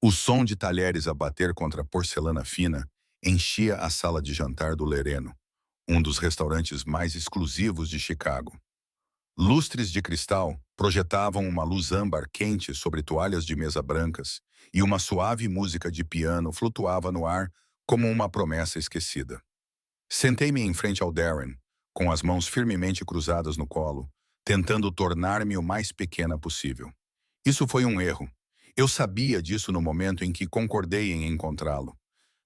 O som de talheres a bater contra a porcelana fina enchia a sala de jantar do Lereno, um dos restaurantes mais exclusivos de Chicago. Lustres de cristal projetavam uma luz âmbar quente sobre toalhas de mesa brancas, e uma suave música de piano flutuava no ar como uma promessa esquecida. Sentei-me em frente ao Darren, com as mãos firmemente cruzadas no colo, tentando tornar-me o mais pequena possível. Isso foi um erro. Eu sabia disso no momento em que concordei em encontrá-lo.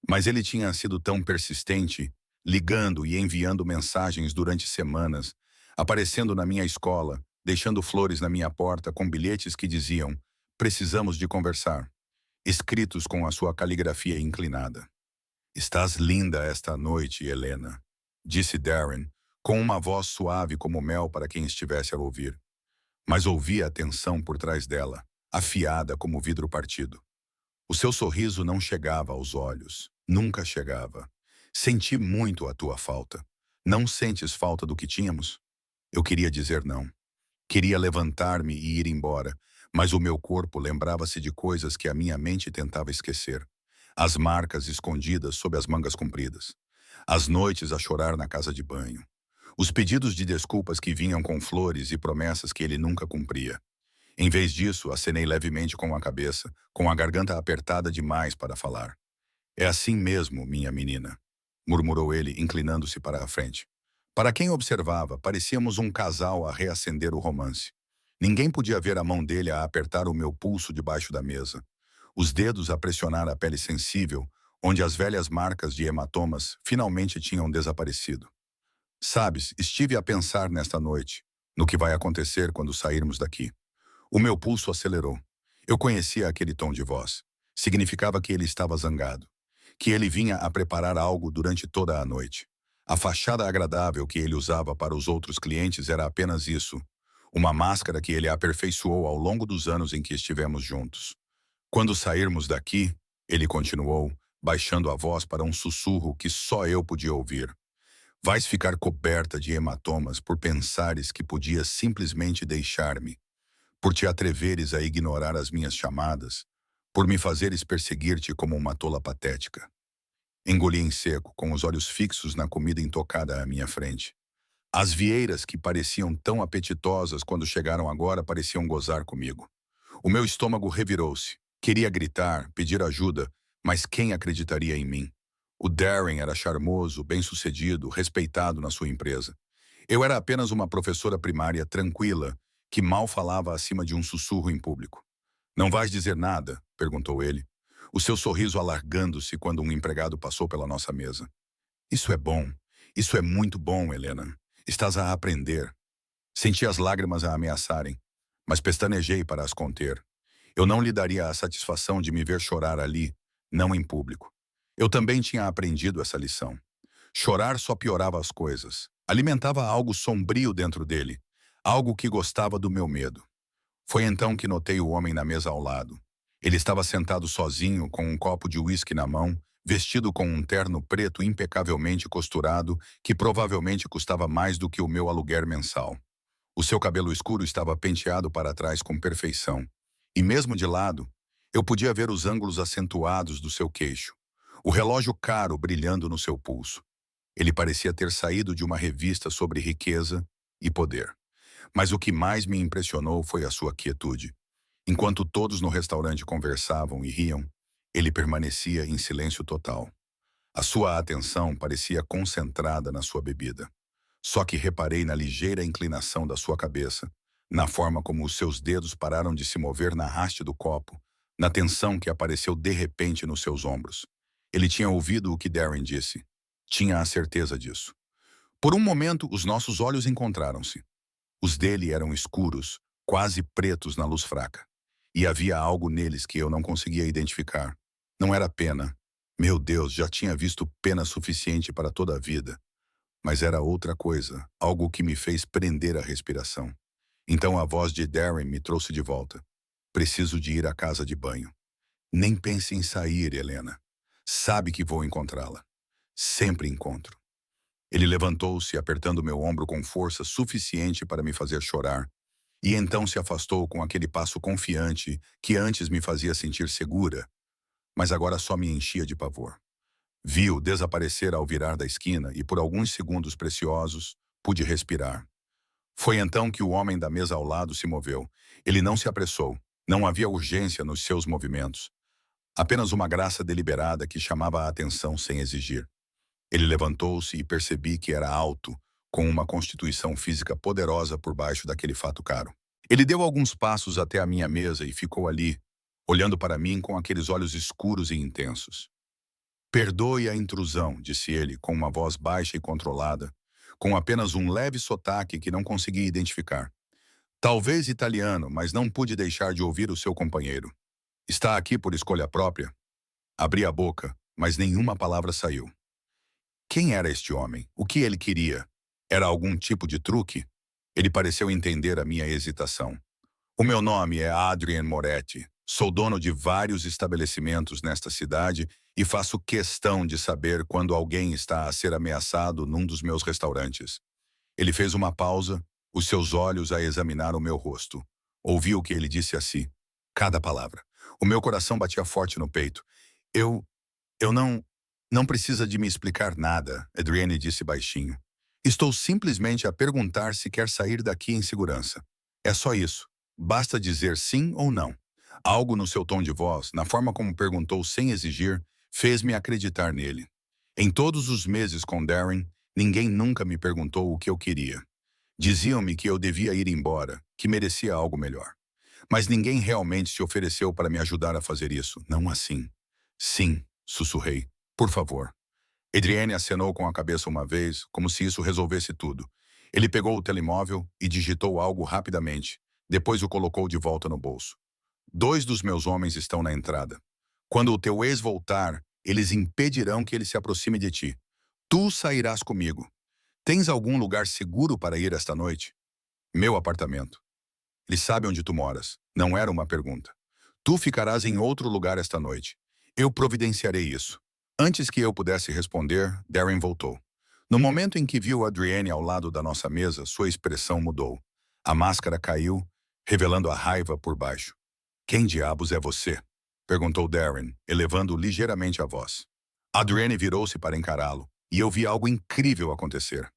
Mas ele tinha sido tão persistente, ligando e enviando mensagens durante semanas, aparecendo na minha escola, deixando flores na minha porta com bilhetes que diziam: "Precisamos de conversar", escritos com a sua caligrafia inclinada. "Estás linda esta noite, Helena", disse Darren, com uma voz suave como mel para quem estivesse a ouvir. Mas ouvia a tensão por trás dela, afiada como vidro partido. O seu sorriso não chegava aos olhos, nunca chegava. "Senti muito a tua falta. Não sentes falta do que tínhamos?" Eu queria dizer não. Queria levantar-me e ir embora, mas o meu corpo lembrava-se de coisas que a minha mente tentava esquecer. As marcas escondidas sob as mangas compridas. As noites a chorar na casa de banho. Os pedidos de desculpas que vinham com flores e promessas que ele nunca cumpria. Em vez disso, acenei levemente com a cabeça, com a garganta apertada demais para falar. "É assim mesmo, minha menina", murmurou ele, inclinando-se para a frente. Para quem observava, parecíamos um casal a reacender o romance. Ninguém podia ver a mão dele a apertar o meu pulso debaixo da mesa. Os dedos a pressionar a pele sensível, onde as velhas marcas de hematomas finalmente tinham desaparecido. "Sabes, estive a pensar nesta noite, no que vai acontecer quando sairmos daqui." O meu pulso acelerou. Eu conhecia aquele tom de voz. Significava que ele estava zangado. Que ele vinha a preparar algo durante toda a noite. A fachada agradável que ele usava para os outros clientes era apenas isso. Uma máscara que ele aperfeiçoou ao longo dos anos em que estivemos juntos. "Quando sairmos daqui", ele continuou, baixando a voz para um sussurro que só eu podia ouvir, "vais ficar coberta de hematomas por pensares que podias simplesmente deixar-me, por te atreveres a ignorar as minhas chamadas, por me fazeres perseguir-te como uma tola patética." Engoli em seco, com os olhos fixos na comida intocada à minha frente. As vieiras que pareciam tão apetitosas quando chegaram agora pareciam gozar comigo. O meu estômago revirou-se. Queria gritar, pedir ajuda, mas quem acreditaria em mim? O Darren era charmoso, bem-sucedido, respeitado na sua empresa. Eu era apenas uma professora primária tranquila, que mal falava acima de um sussurro em público. "Não vais dizer nada?", perguntou ele, o seu sorriso alargando-se quando um empregado passou pela nossa mesa. "Isso é bom. Isso é muito bom, Helena. Estás a aprender." Senti as lágrimas a ameaçarem, mas pestanejei para as conter. Eu não lhe daria a satisfação de me ver chorar ali, não em público. Eu também tinha aprendido essa lição. Chorar só piorava as coisas. Alimentava algo sombrio dentro dele, algo que gostava do meu medo. Foi então que notei o homem na mesa ao lado. Ele estava sentado sozinho, com um copo de uísque na mão, vestido com um terno preto impecavelmente costurado, que provavelmente custava mais do que o meu aluguer mensal. O seu cabelo escuro estava penteado para trás com perfeição. E mesmo de lado, eu podia ver os ângulos acentuados do seu queixo. O relógio caro brilhando no seu pulso. Ele parecia ter saído de uma revista sobre riqueza e poder. Mas o que mais me impressionou foi a sua quietude. Enquanto todos no restaurante conversavam e riam, ele permanecia em silêncio total. A sua atenção parecia concentrada na sua bebida. Só que reparei na ligeira inclinação da sua cabeça, na forma como os seus dedos pararam de se mover na haste do copo, na tensão que apareceu de repente nos seus ombros. Ele tinha ouvido o que Darren disse. Tinha a certeza disso. Por um momento, os nossos olhos encontraram-se. Os dele eram escuros, quase pretos na luz fraca. E havia algo neles que eu não conseguia identificar. Não era pena. Meu Deus, já tinha visto pena suficiente para toda a vida. Mas era outra coisa, algo que me fez prender a respiração. Então a voz de Darren me trouxe de volta. "Preciso de ir à casa de banho." "Nem pense em sair, Helena. Sabe que vou encontrá-la. Sempre encontro." Ele levantou-se, apertando meu ombro com força suficiente para me fazer chorar, e então se afastou com aquele passo confiante que antes me fazia sentir segura, mas agora só me enchia de pavor. Vi-o desaparecer ao virar da esquina e por alguns segundos preciosos pude respirar. Foi então que o homem da mesa ao lado se moveu. Ele não se apressou. Não havia urgência nos seus movimentos. Apenas uma graça deliberada que chamava a atenção sem exigir. Ele levantou-se e percebi que era alto, com uma constituição física poderosa por baixo daquele fato caro. Ele deu alguns passos até a minha mesa e ficou ali, olhando para mim com aqueles olhos escuros e intensos. Perdoe a intrusão, disse ele, com uma voz baixa e controlada, com apenas um leve sotaque que não consegui identificar. Talvez italiano, mas não pude deixar de ouvir o seu companheiro. Está aqui por escolha própria? Abri a boca, mas nenhuma palavra saiu. Quem era este homem? O que ele queria? Era algum tipo de truque? Ele pareceu entender a minha hesitação. O meu nome é Adrien Moretti. Sou dono de vários estabelecimentos nesta cidade e faço questão de saber quando alguém está a ser ameaçado num dos meus restaurantes. Ele fez uma pausa, os seus olhos a examinar o meu rosto. Ouvi o que ele disse a si. Cada palavra. O meu coração batia forte no peito. Eu não... Não precisa de me explicar nada, Adrienne disse baixinho. Estou simplesmente a perguntar se quer sair daqui em segurança. É só isso. Basta dizer sim ou não. Algo no seu tom de voz, na forma como perguntou sem exigir, fez-me acreditar nele. Em todos os meses com Darren, ninguém nunca me perguntou o que eu queria. Diziam-me que eu devia ir embora, que merecia algo melhor. Mas ninguém realmente se ofereceu para me ajudar a fazer isso, não assim. Sim, sussurrei. Por favor. Adrienne acenou com a cabeça uma vez, como se isso resolvesse tudo. Ele pegou o telemóvel e digitou algo rapidamente. Depois o colocou de volta no bolso. 2 dos meus homens estão na entrada. Quando o teu ex voltar, eles impedirão que ele se aproxime de ti. Tu sairás comigo. Tens algum lugar seguro para ir esta noite? Meu apartamento. Ele sabe onde tu moras. Não era uma pergunta. Tu ficarás em outro lugar esta noite. Eu providenciarei isso. Antes que eu pudesse responder, Darren voltou. No momento em que viu Adrienne ao lado da nossa mesa, sua expressão mudou. A máscara caiu, revelando a raiva por baixo. Quem diabos é você? Perguntou Darren, elevando ligeiramente a voz. Adrienne virou-se para encará-lo, e eu vi algo incrível acontecer.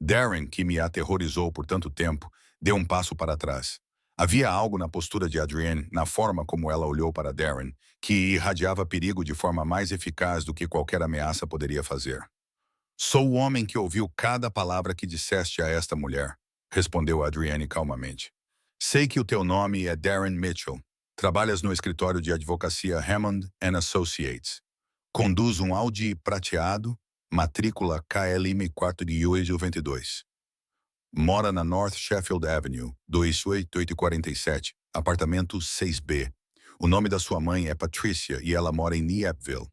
Darren, que me aterrorizou por tanto tempo, deu um passo para trás. Havia algo na postura de Adrienne, na forma como ela olhou para Darren, que irradiava perigo de forma mais eficaz do que qualquer ameaça poderia fazer. Sou o homem que ouviu cada palavra que disseste a esta mulher, respondeu Adrienne calmamente. Sei que o teu nome é Darren Mitchell. Trabalhas no escritório de advocacia Hammond & Associates. Conduz um Audi prateado, matrícula KLM 422. Mora na North Sheffield Avenue, 28847, apartamento 6B. O nome da sua mãe é Patricia e ela mora em Kneapville.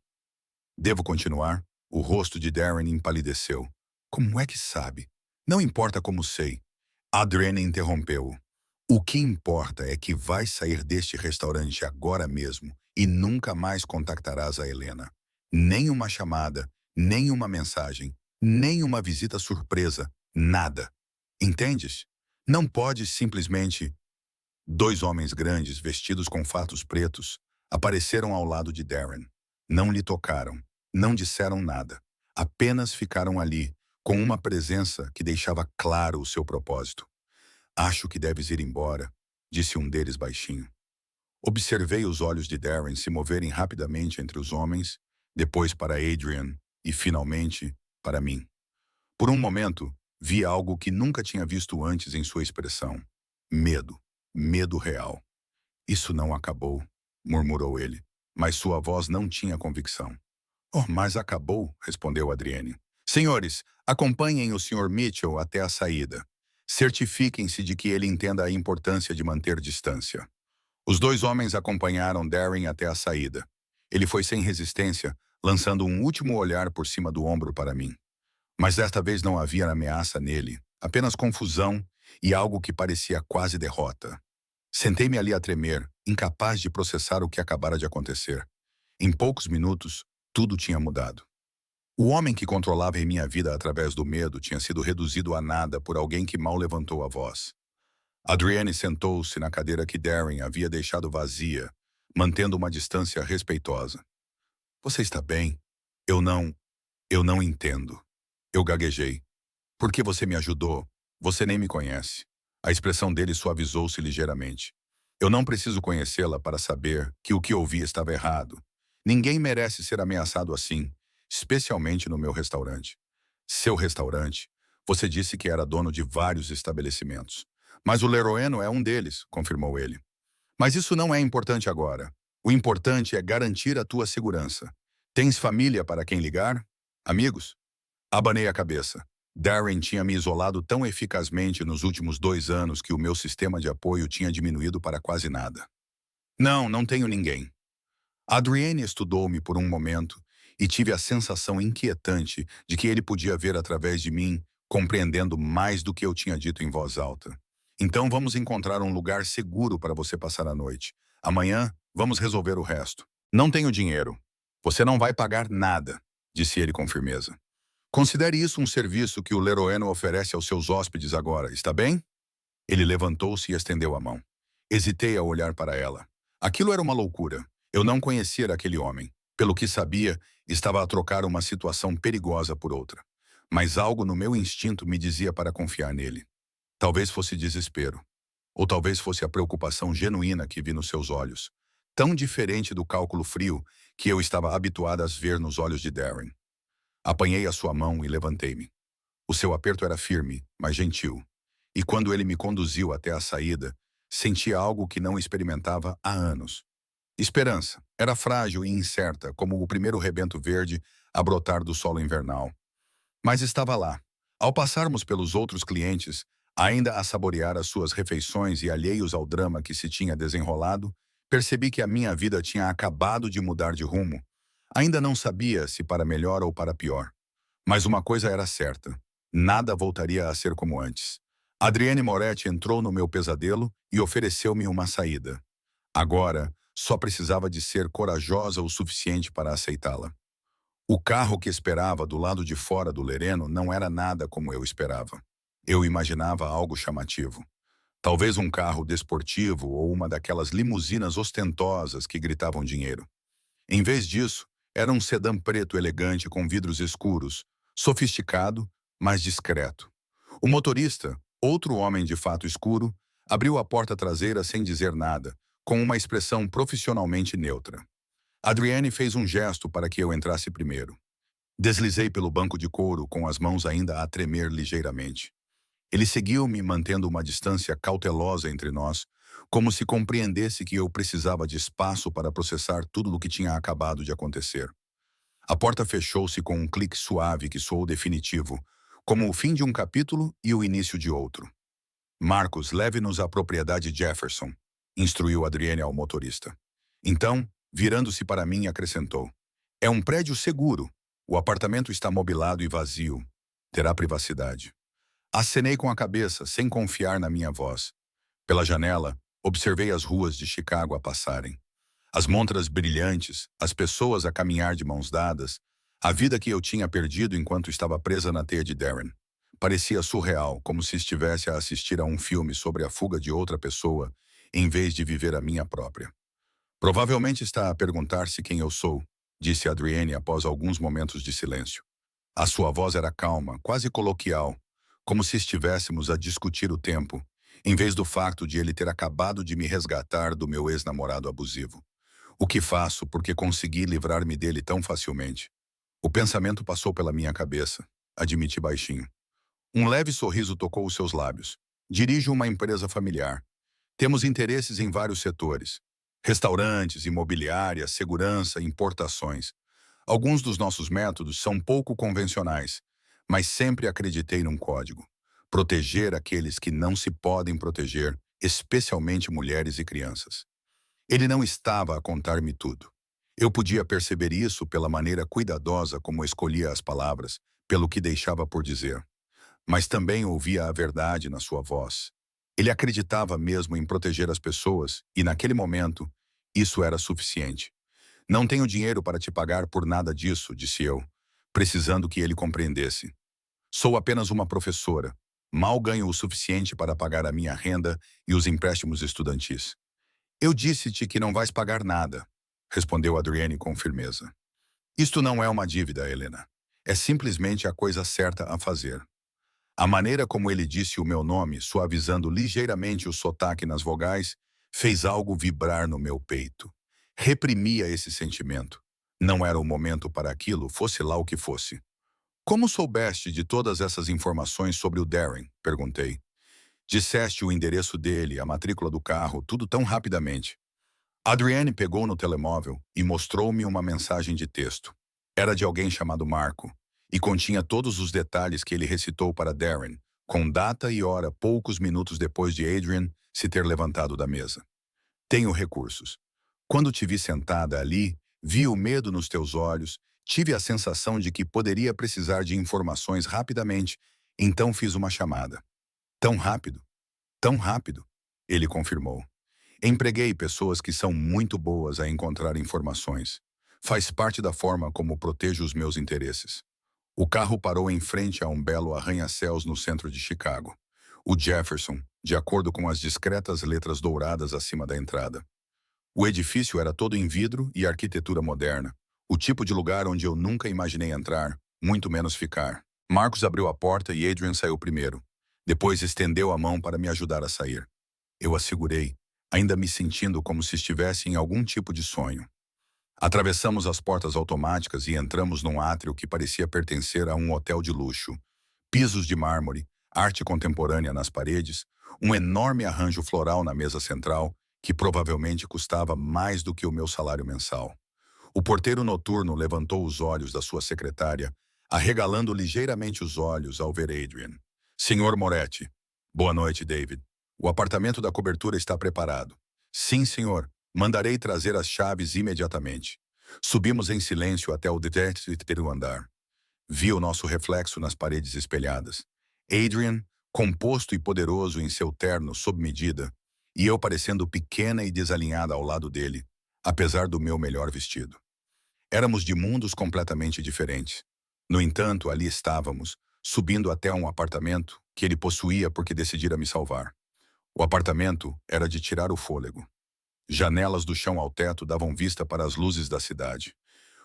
Devo continuar? O rosto de Darren empalideceu. Como é que sabe? Não importa como sei. Adrienne interrompeu-o. O que importa é que vais sair deste restaurante agora mesmo e nunca mais contactarás a Helena. Nem uma chamada, nem uma mensagem, nem uma visita surpresa, nada. Entendes? Não podes simplesmente... 2 homens grandes, vestidos com fatos pretos, apareceram ao lado de Darren. Não lhe tocaram, não disseram nada. Apenas ficaram ali, com uma presença que deixava claro o seu propósito. Acho que deves ir embora, disse um deles baixinho. Observei os olhos de Darren se moverem rapidamente entre os homens, depois para Adrian e, finalmente, para mim. Por um momento, vi algo que nunca tinha visto antes em sua expressão. Medo. Medo real. Isso não acabou, murmurou ele, mas sua voz não tinha convicção. Oh, mas acabou, respondeu Adrienne. Senhores, acompanhem o Sr. Mitchell até a saída. Certifiquem-se de que ele entenda a importância de manter distância. Os 2 homens acompanharam Darren até a saída. Ele foi sem resistência, lançando um último olhar por cima do ombro para mim. Mas desta vez não havia ameaça nele, apenas confusão e algo que parecia quase derrota. Sentei-me ali a tremer, incapaz de processar o que acabara de acontecer. Em poucos minutos, tudo tinha mudado. O homem que controlava em minha vida através do medo tinha sido reduzido a nada por alguém que mal levantou a voz. Adrienne sentou-se na cadeira que Darren havia deixado vazia, mantendo uma distância respeitosa. Você está bem? Eu não, eu não entendo. Eu gaguejei. Por que você me ajudou? Você nem me conhece. A expressão dele suavizou-se ligeiramente. Eu não preciso conhecê-la para saber que o que ouvi estava errado. Ninguém merece ser ameaçado assim, especialmente no meu restaurante. Seu restaurante? Você disse que era dono de vários estabelecimentos. Mas o Leroeno é um deles, confirmou ele. Mas isso não é importante agora. O importante é garantir a tua segurança. Tens família para quem ligar? Amigos? Abanei a cabeça. Darren tinha me isolado tão eficazmente nos últimos 2 anos que o meu sistema de apoio tinha diminuído para quase nada. Não, não tenho ninguém. Adrienne estudou-me por um momento e tive a sensação inquietante de que ele podia ver através de mim, compreendendo mais do que eu tinha dito em voz alta. Então vamos encontrar um lugar seguro para você passar a noite. Amanhã vamos resolver o resto. Não tenho dinheiro. Você não vai pagar nada, disse ele com firmeza. Considere isso um serviço que o Leroeno oferece aos seus hóspedes agora, está bem? Ele levantou-se e estendeu a mão. Hesitei ao olhar para ela. Aquilo era uma loucura. Eu não conhecia aquele homem. Pelo que sabia, estava a trocar uma situação perigosa por outra. Mas algo no meu instinto me dizia para confiar nele. Talvez fosse desespero. Ou talvez fosse a preocupação genuína que vi nos seus olhos. Tão diferente do cálculo frio que eu estava habituado a ver nos olhos de Darren. Apanhei a sua mão e levantei-me. O seu aperto era firme, mas gentil. E quando ele me conduziu até a saída, senti algo que não experimentava há anos. Esperança. Era frágil e incerta, como o primeiro rebento verde a brotar do solo invernal. Mas estava lá. Ao passarmos pelos outros clientes, ainda a saborear as suas refeições e alheios ao drama que se tinha desenrolado, percebi que a minha vida tinha acabado de mudar de rumo. Ainda não sabia se para melhor ou para pior. Mas uma coisa era certa. Nada voltaria a ser como antes. Adrienne Moretti entrou no meu pesadelo e ofereceu-me uma saída. Agora, só precisava de ser corajosa o suficiente para aceitá-la. O carro que esperava do lado de fora do Lereno não era nada como eu esperava. Eu imaginava algo chamativo. Talvez um carro desportivo ou uma daquelas limusinas ostentosas que gritavam dinheiro. Em vez disso, era um sedã preto elegante com vidros escuros, sofisticado, mas discreto. O motorista, outro homem de fato escuro, abriu a porta traseira sem dizer nada, com uma expressão profissionalmente neutra. Adrienne fez um gesto para que eu entrasse primeiro. Deslizei pelo banco de couro com as mãos ainda a tremer ligeiramente. Ele seguiu-me mantendo uma distância cautelosa entre nós, como se compreendesse que eu precisava de espaço para processar tudo o que tinha acabado de acontecer. A porta fechou-se com um clique suave que soou definitivo, como o fim de um capítulo e o início de outro. Marcos, leve-nos à propriedade Jefferson, instruiu Adrienne ao motorista. Então, virando-se para mim, acrescentou. É um prédio seguro. O apartamento está mobilado e vazio. Terá privacidade. Acenei com a cabeça, sem confiar na minha voz. Pela janela, observei as ruas de Chicago a passarem. As montras brilhantes, as pessoas a caminhar de mãos dadas, a vida que eu tinha perdido enquanto estava presa na teia de Darren. Parecia surreal, como se estivesse a assistir a um filme sobre a fuga de outra pessoa, em vez de viver a minha própria. Provavelmente está a perguntar-se quem eu sou, disse Adrienne após alguns momentos de silêncio. A sua voz era calma, quase coloquial, como se estivéssemos a discutir o tempo, em vez do facto de ele ter acabado de me resgatar do meu ex-namorado abusivo. O que faço porque consegui livrar-me dele tão facilmente? O pensamento passou pela minha cabeça, admiti baixinho. Um leve sorriso tocou os seus lábios. Dirijo uma empresa familiar. Temos interesses em vários setores. Restaurantes, imobiliária, segurança, importações. Alguns dos nossos métodos são pouco convencionais, mas sempre acreditei num código. Proteger aqueles que não se podem proteger, especialmente mulheres e crianças. Ele não estava a contar-me tudo. Eu podia perceber isso pela maneira cuidadosa como escolhia as palavras, pelo que deixava por dizer. Mas também ouvia a verdade na sua voz. Ele acreditava mesmo em proteger as pessoas e, naquele momento, isso era suficiente. Não tenho dinheiro para te pagar por nada disso, disse eu, precisando que ele compreendesse. Sou apenas uma professora. Mal ganho o suficiente para pagar a minha renda e os empréstimos estudantis. Eu disse-te que não vais pagar nada, respondeu Adrienne com firmeza. Isto não é uma dívida, Helena. É simplesmente a coisa certa a fazer. A maneira como ele disse o meu nome, suavizando ligeiramente o sotaque nas vogais, fez algo vibrar no meu peito. Reprimia esse sentimento. Não era o momento para aquilo, fosse lá o que fosse. Como soubeste de todas essas informações sobre o Darren? Perguntei. Disseste o endereço dele, a matrícula do carro, tudo tão rapidamente. Adrienne pegou no telemóvel e mostrou-me uma mensagem de texto. Era de alguém chamado Marco, e continha todos os detalhes que ele recitou para Darren, com data e hora poucos minutos depois de Adrian se ter levantado da mesa. Tenho recursos. Quando te vi sentada ali, vi o medo nos teus olhos, tive a sensação de que poderia precisar de informações rapidamente, então fiz uma chamada. Tão rápido, tão rápido, ele confirmou. Empreguei pessoas que são muito boas a encontrar informações. Faz parte da forma como protejo os meus interesses. O carro parou em frente a um belo arranha-céus no centro de Chicago. O Jefferson, de acordo com as discretas letras douradas acima da entrada. O edifício era todo em vidro e arquitetura moderna. O tipo de lugar onde eu nunca imaginei entrar, muito menos ficar. Marcos abriu a porta e Adrian saiu primeiro. Depois estendeu a mão para me ajudar a sair. Eu a segurei, ainda me sentindo como se estivesse em algum tipo de sonho. Atravessamos as portas automáticas e entramos num átrio que parecia pertencer a um hotel de luxo. Pisos de mármore, arte contemporânea nas paredes, um enorme arranjo floral na mesa central, que provavelmente custava mais do que o meu salário mensal. O porteiro noturno levantou os olhos da sua secretária, arregalando ligeiramente os olhos ao ver Adrian. Senhor Moretti. Boa noite, David. O apartamento da cobertura está preparado. Sim, senhor. Mandarei trazer as chaves imediatamente. Subimos em silêncio até o 13º andar. Vi o nosso reflexo nas paredes espelhadas. Adrian, composto e poderoso em seu terno sob medida, e eu parecendo pequena e desalinhada ao lado dele, apesar do meu melhor vestido. Éramos de mundos completamente diferentes. No entanto, ali estávamos, subindo até um apartamento que ele possuía porque decidira me salvar. O apartamento era de tirar o fôlego. Janelas do chão ao teto davam vista para as luzes da cidade.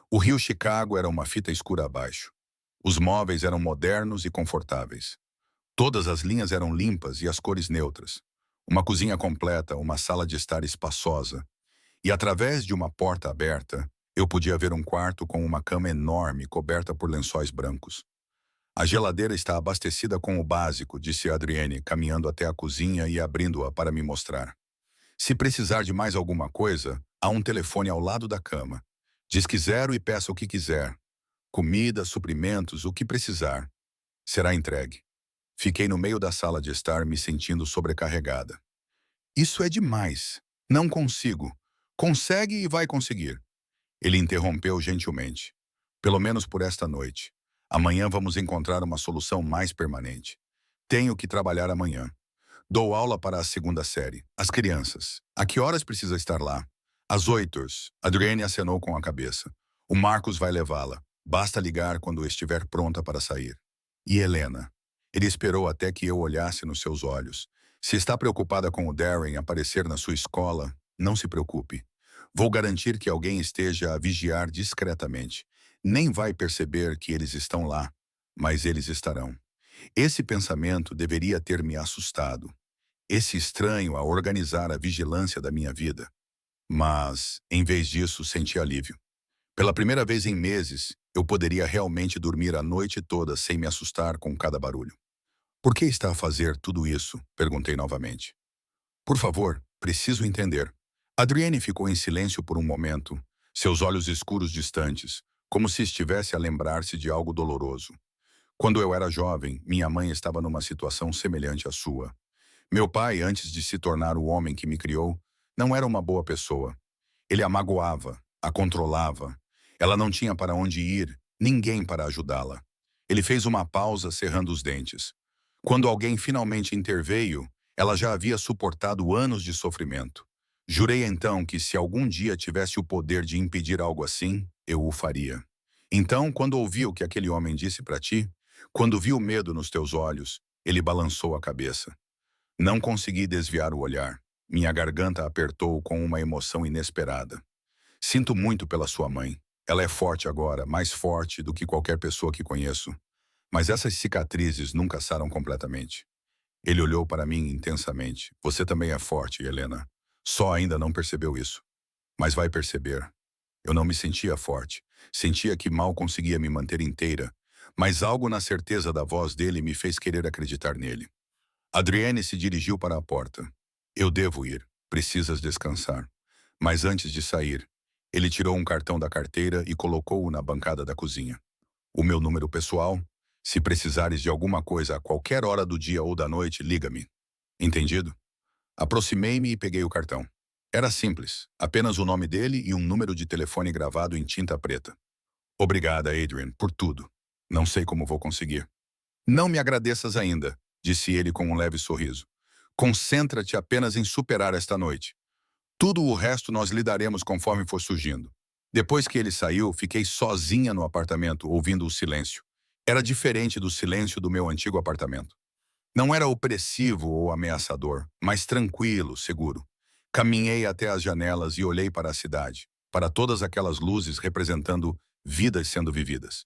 O rio Chicago era uma fita escura abaixo. Os móveis eram modernos e confortáveis. Todas as linhas eram limpas e as cores neutras. Uma cozinha completa, uma sala de estar espaçosa. E através de uma porta aberta, eu podia ver um quarto com uma cama enorme coberta por lençóis brancos. A geladeira está abastecida com o básico, disse Adrienne, caminhando até a cozinha e abrindo-a para me mostrar. Se precisar de mais alguma coisa, há um telefone ao lado da cama. Diz que 0 e peça o que quiser. Comida, suprimentos, o que precisar. Será entregue. Fiquei no meio da sala de estar me sentindo sobrecarregada. Isso é demais. Não consigo. Consegue e vai conseguir. Ele interrompeu gentilmente. Pelo menos por esta noite. Amanhã vamos encontrar uma solução mais permanente. Tenho que trabalhar amanhã. Dou aula para a 2ª série. As crianças. A que horas precisa estar lá? Às 8. Adrienne acenou com a cabeça. O Marcos vai levá-la. Basta ligar quando estiver pronta para sair. E Helena? Ele esperou até que eu olhasse nos seus olhos. Se está preocupada com o Darren aparecer na sua escola, não se preocupe. Vou garantir que alguém esteja a vigiar discretamente. Nem vai perceber que eles estão lá, mas eles estarão. Esse pensamento deveria ter me assustado. Esse estranho a organizar a vigilância da minha vida. Mas, em vez disso, senti alívio. Pela primeira vez em meses, eu poderia realmente dormir a noite toda sem me assustar com cada barulho. Por que está a fazer tudo isso? Perguntei novamente. Por favor, preciso entender. Adrienne ficou em silêncio por um momento, seus olhos escuros distantes, como se estivesse a lembrar-se de algo doloroso. Quando eu era jovem, minha mãe estava numa situação semelhante à sua. Meu pai, antes de se tornar o homem que me criou, não era uma boa pessoa. Ele a magoava, a controlava. Ela não tinha para onde ir, ninguém para ajudá-la. Ele fez uma pausa, cerrando os dentes. Quando alguém finalmente interveio, ela já havia suportado anos de sofrimento. Jurei então que se algum dia tivesse o poder de impedir algo assim, eu o faria. Então, quando ouvi o que aquele homem disse para ti, quando vi o medo nos teus olhos, ele balançou a cabeça. Não consegui desviar o olhar. Minha garganta apertou com uma emoção inesperada. Sinto muito pela sua mãe. Ela é forte agora, mais forte do que qualquer pessoa que conheço. Mas essas cicatrizes nunca saram completamente. Ele olhou para mim intensamente. Você também é forte, Helena. Só ainda não percebeu isso. Mas vai perceber. Eu não me sentia forte. Sentia que mal conseguia me manter inteira. Mas algo na certeza da voz dele me fez querer acreditar nele. Adrienne se dirigiu para a porta. Eu devo ir. Precisas descansar. Mas antes de sair, ele tirou um cartão da carteira e colocou-o na bancada da cozinha. O meu número pessoal? Se precisares de alguma coisa a qualquer hora do dia ou da noite, liga-me. Entendido? Aproximei-me e peguei o cartão. Era simples, apenas o nome dele e um número de telefone gravado em tinta preta. Obrigada, Adrian, por tudo. Não sei como vou conseguir. Não me agradeças ainda, disse ele com um leve sorriso. Concentra-te apenas em superar esta noite. Tudo o resto nós lidaremos conforme for surgindo. Depois que ele saiu, fiquei sozinha no apartamento, ouvindo o silêncio. Era diferente do silêncio do meu antigo apartamento. Não era opressivo ou ameaçador, mas tranquilo, seguro. Caminhei até as janelas e olhei para a cidade, para todas aquelas luzes representando vidas sendo vividas.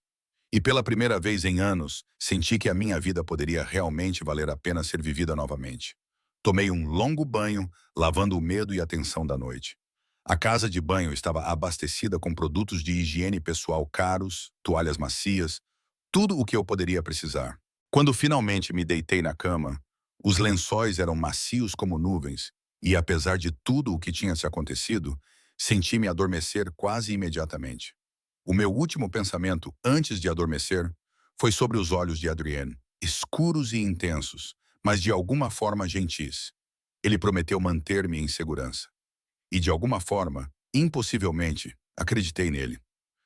E pela primeira vez em anos, senti que a minha vida poderia realmente valer a pena ser vivida novamente. Tomei um longo banho, lavando o medo e a tensão da noite. A casa de banho estava abastecida com produtos de higiene pessoal caros, toalhas macias, tudo o que eu poderia precisar. Quando finalmente me deitei na cama, os lençóis eram macios como nuvens, e apesar de tudo o que tinha se acontecido, senti-me adormecer quase imediatamente. O meu último pensamento, antes de adormecer, foi sobre os olhos de Adrienne, escuros e intensos, mas de alguma forma gentis. Ele prometeu manter-me em segurança. E de alguma forma, impossivelmente, acreditei nele.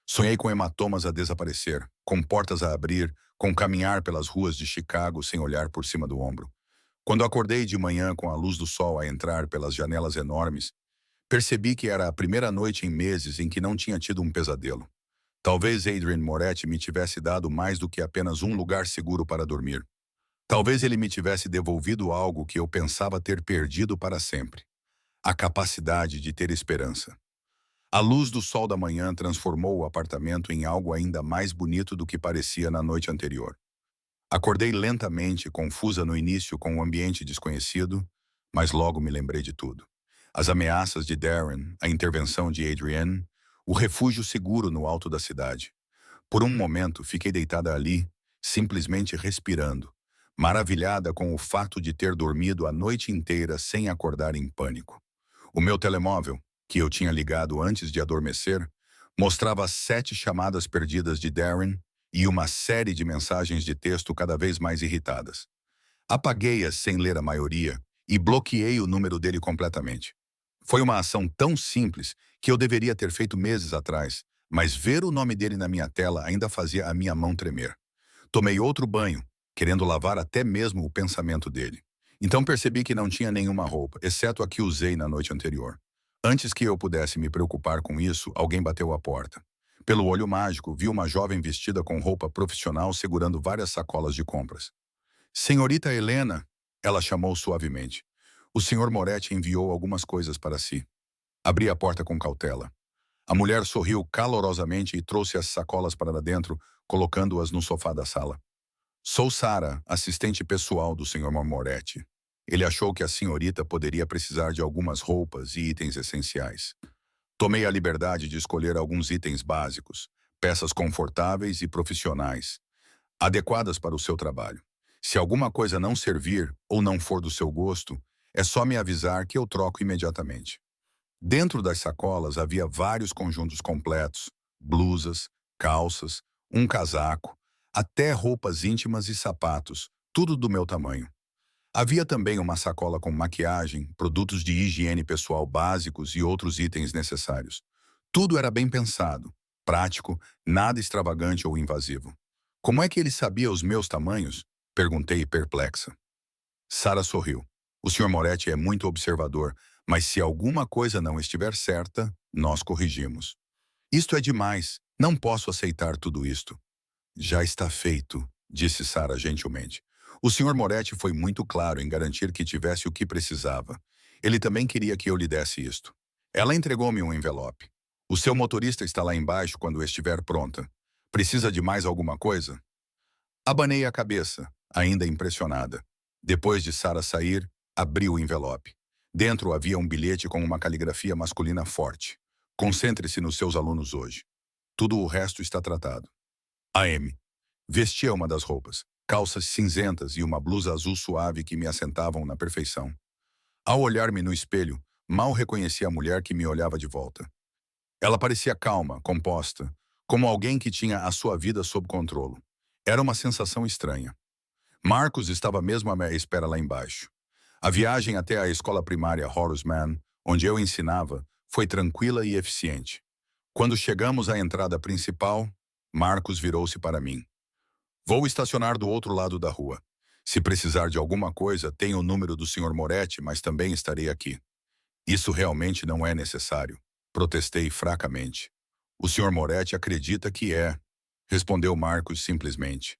Sonhei com hematomas a desaparecer, com portas a abrir, com caminhar pelas ruas de Chicago sem olhar por cima do ombro. Quando acordei de manhã com a luz do sol a entrar pelas janelas enormes, percebi que era a primeira noite em meses em que não tinha tido um pesadelo. Talvez Adrian Moretti me tivesse dado mais do que apenas um lugar seguro para dormir. Talvez ele me tivesse devolvido algo que eu pensava ter perdido para sempre. A capacidade de ter esperança. A luz do sol da manhã transformou o apartamento em algo ainda mais bonito do que parecia na noite anterior. Acordei lentamente, confusa no início com o ambiente desconhecido, mas logo me lembrei de tudo. As ameaças de Darren, a intervenção de Adrienne, o refúgio seguro no alto da cidade. Por um momento, fiquei deitada ali, simplesmente respirando, maravilhada com o fato de ter dormido a noite inteira sem acordar em pânico. O meu telemóvel, que eu tinha ligado antes de adormecer, mostrava 7 chamadas perdidas de Darren e uma série de mensagens de texto cada vez mais irritadas. Apaguei-as sem ler a maioria e bloqueei o número dele completamente. Foi uma ação tão simples que eu deveria ter feito meses atrás, mas ver o nome dele na minha tela ainda fazia a minha mão tremer. Tomei outro banho, querendo lavar até mesmo o pensamento dele. Então percebi que não tinha nenhuma roupa, exceto a que usei na noite anterior. Antes que eu pudesse me preocupar com isso, alguém bateu à porta. Pelo olho mágico, vi uma jovem vestida com roupa profissional segurando várias sacolas de compras. Senhorita Helena, ela chamou suavemente. O senhor Moretti enviou algumas coisas para si. Abri a porta com cautela. A mulher sorriu calorosamente e trouxe as sacolas para dentro, colocando-as no sofá da sala. Sou Sara, assistente pessoal do senhor Moretti. Ele achou que a senhorita poderia precisar de algumas roupas e itens essenciais. Tomei a liberdade de escolher alguns itens básicos, peças confortáveis e profissionais, adequadas para o seu trabalho. Se alguma coisa não servir ou não for do seu gosto, é só me avisar que eu troco imediatamente. Dentro das sacolas havia vários conjuntos completos, blusas, calças, um casaco, até roupas íntimas e sapatos, tudo do meu tamanho. Havia também uma sacola com maquiagem, produtos de higiene pessoal básicos e outros itens necessários. Tudo era bem pensado, prático, nada extravagante ou invasivo. Como é que ele sabia os meus tamanhos? Perguntei perplexa. Sara sorriu. O Sr. Moretti é muito observador, mas se alguma coisa não estiver certa, nós corrigimos. Isto é demais. Não posso aceitar tudo isto. Já está feito, disse Sara gentilmente. O Sr. Moretti foi muito claro em garantir que tivesse o que precisava. Ele também queria que eu lhe desse isto. Ela entregou-me um envelope. O seu motorista está lá embaixo quando estiver pronta. Precisa de mais alguma coisa? Abanei a cabeça, ainda impressionada. Depois de Sara sair, abri o envelope. Dentro havia um bilhete com uma caligrafia masculina forte. Concentre-se nos seus alunos hoje. Tudo o resto está tratado. AM. Vestia uma das roupas, calças cinzentas e uma blusa azul suave que me assentavam na perfeição. Ao olhar-me no espelho, mal reconheci a mulher que me olhava de volta. Ela parecia calma, composta, como alguém que tinha a sua vida sob controle. Era uma sensação estranha. Marcos estava mesmo à minha espera lá embaixo. A viagem até a escola primária Horace Mann, onde eu ensinava, foi tranquila e eficiente. Quando chegamos à entrada principal, Marcos virou-se para mim. Vou estacionar do outro lado da rua. Se precisar de alguma coisa, tenho o número do Sr. Moretti, mas também estarei aqui. Isso realmente não é necessário. Protestei fracamente. O Sr. Moretti acredita que é, respondeu Marcos simplesmente.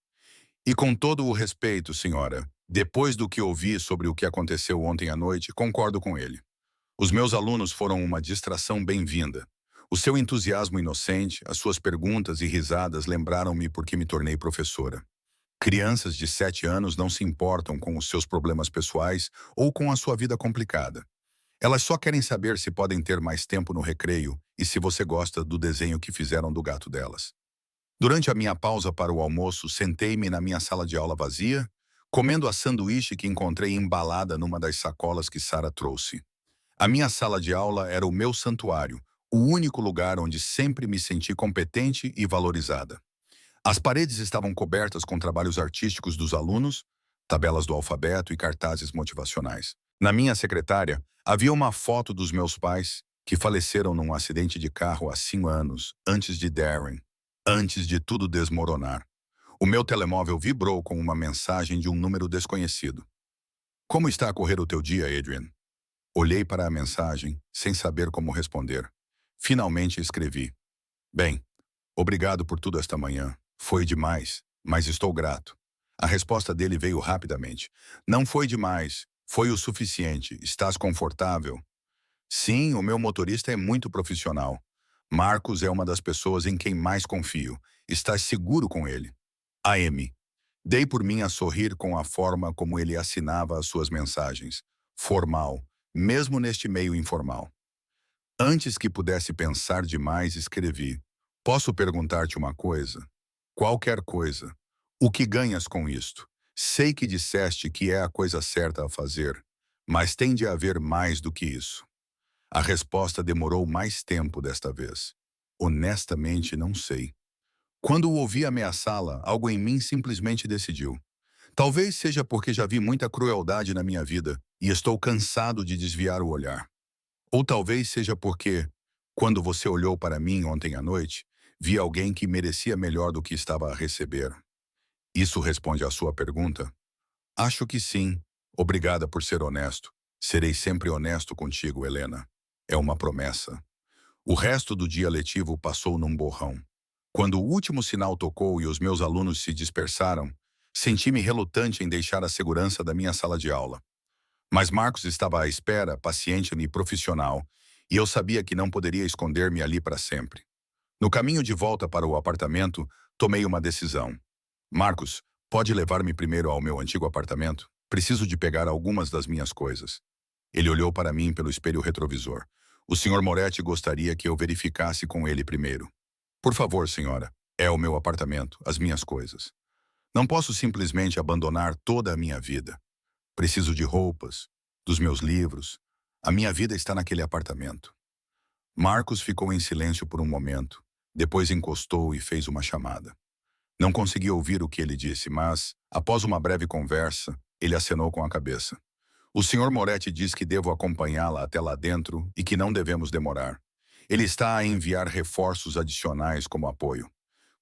E com todo o respeito, senhora, depois do que ouvi sobre o que aconteceu ontem à noite, concordo com ele. Os meus alunos foram uma distração bem-vinda. O seu entusiasmo inocente, as suas perguntas e risadas lembraram-me por que me tornei professora. Crianças de 7 anos não se importam com os seus problemas pessoais ou com a sua vida complicada. Elas só querem saber se podem ter mais tempo no recreio e se você gosta do desenho que fizeram do gato delas. Durante a minha pausa para o almoço, sentei-me na minha sala de aula vazia, comendo a sanduíche que encontrei embalada numa das sacolas que Sara trouxe. A minha sala de aula era o meu santuário, o único lugar onde sempre me senti competente e valorizada. As paredes estavam cobertas com trabalhos artísticos dos alunos, tabelas do alfabeto e cartazes motivacionais. Na minha secretária, havia uma foto dos meus pais, que faleceram num acidente de carro há 5 anos, antes de Darren, antes de tudo desmoronar. O meu telemóvel vibrou com uma mensagem de um número desconhecido. Como está a correr o teu dia, Adrian? Olhei para a mensagem, sem saber como responder. Finalmente escrevi. Bem, obrigado por tudo esta manhã. Foi demais, mas estou grato. A resposta dele veio rapidamente. Não foi demais, foi o suficiente. Estás confortável? Sim, o meu motorista é muito profissional. Marcos é uma das pessoas em quem mais confio. Estás seguro com ele? AM. Dei por mim a sorrir com a forma como ele assinava as suas mensagens. Formal, mesmo neste meio informal. Antes que pudesse pensar demais, escrevi. Posso perguntar-te uma coisa? Qualquer coisa. O que ganhas com isto? Sei que disseste que é a coisa certa a fazer, mas tem de haver mais do que isso. A resposta demorou mais tempo desta vez. Honestamente, não sei. Quando o ouvi ameaçá-la, algo em mim simplesmente decidiu. Talvez seja porque já vi muita crueldade na minha vida e estou cansado de desviar o olhar. Ou talvez seja porque, quando você olhou para mim ontem à noite, vi alguém que merecia melhor do que estava a receber. Isso responde à sua pergunta? Acho que sim. Obrigada por ser honesto. Serei sempre honesto contigo, Helena. É uma promessa. O resto do dia letivo passou num borrão. Quando o último sinal tocou e os meus alunos se dispersaram, senti-me relutante em deixar a segurança da minha sala de aula. Mas Marcos estava à espera, paciente e profissional, e eu sabia que não poderia esconder-me ali para sempre. No caminho de volta para o apartamento, tomei uma decisão. Marcos, pode levar-me primeiro ao meu antigo apartamento? Preciso de pegar algumas das minhas coisas. Ele olhou para mim pelo espelho retrovisor. O Sr. Moretti gostaria que eu verificasse com ele primeiro. Por favor, senhora, é o meu apartamento, as minhas coisas. Não posso simplesmente abandonar toda a minha vida. Preciso de roupas, dos meus livros. A minha vida está naquele apartamento. Marcos ficou em silêncio por um momento. Depois encostou e fez uma chamada. Não consegui ouvir o que ele disse, mas, após uma breve conversa, ele acenou com a cabeça. O Sr. Moretti diz que devo acompanhá-la até lá dentro e que não devemos demorar. Ele está a enviar reforços adicionais como apoio.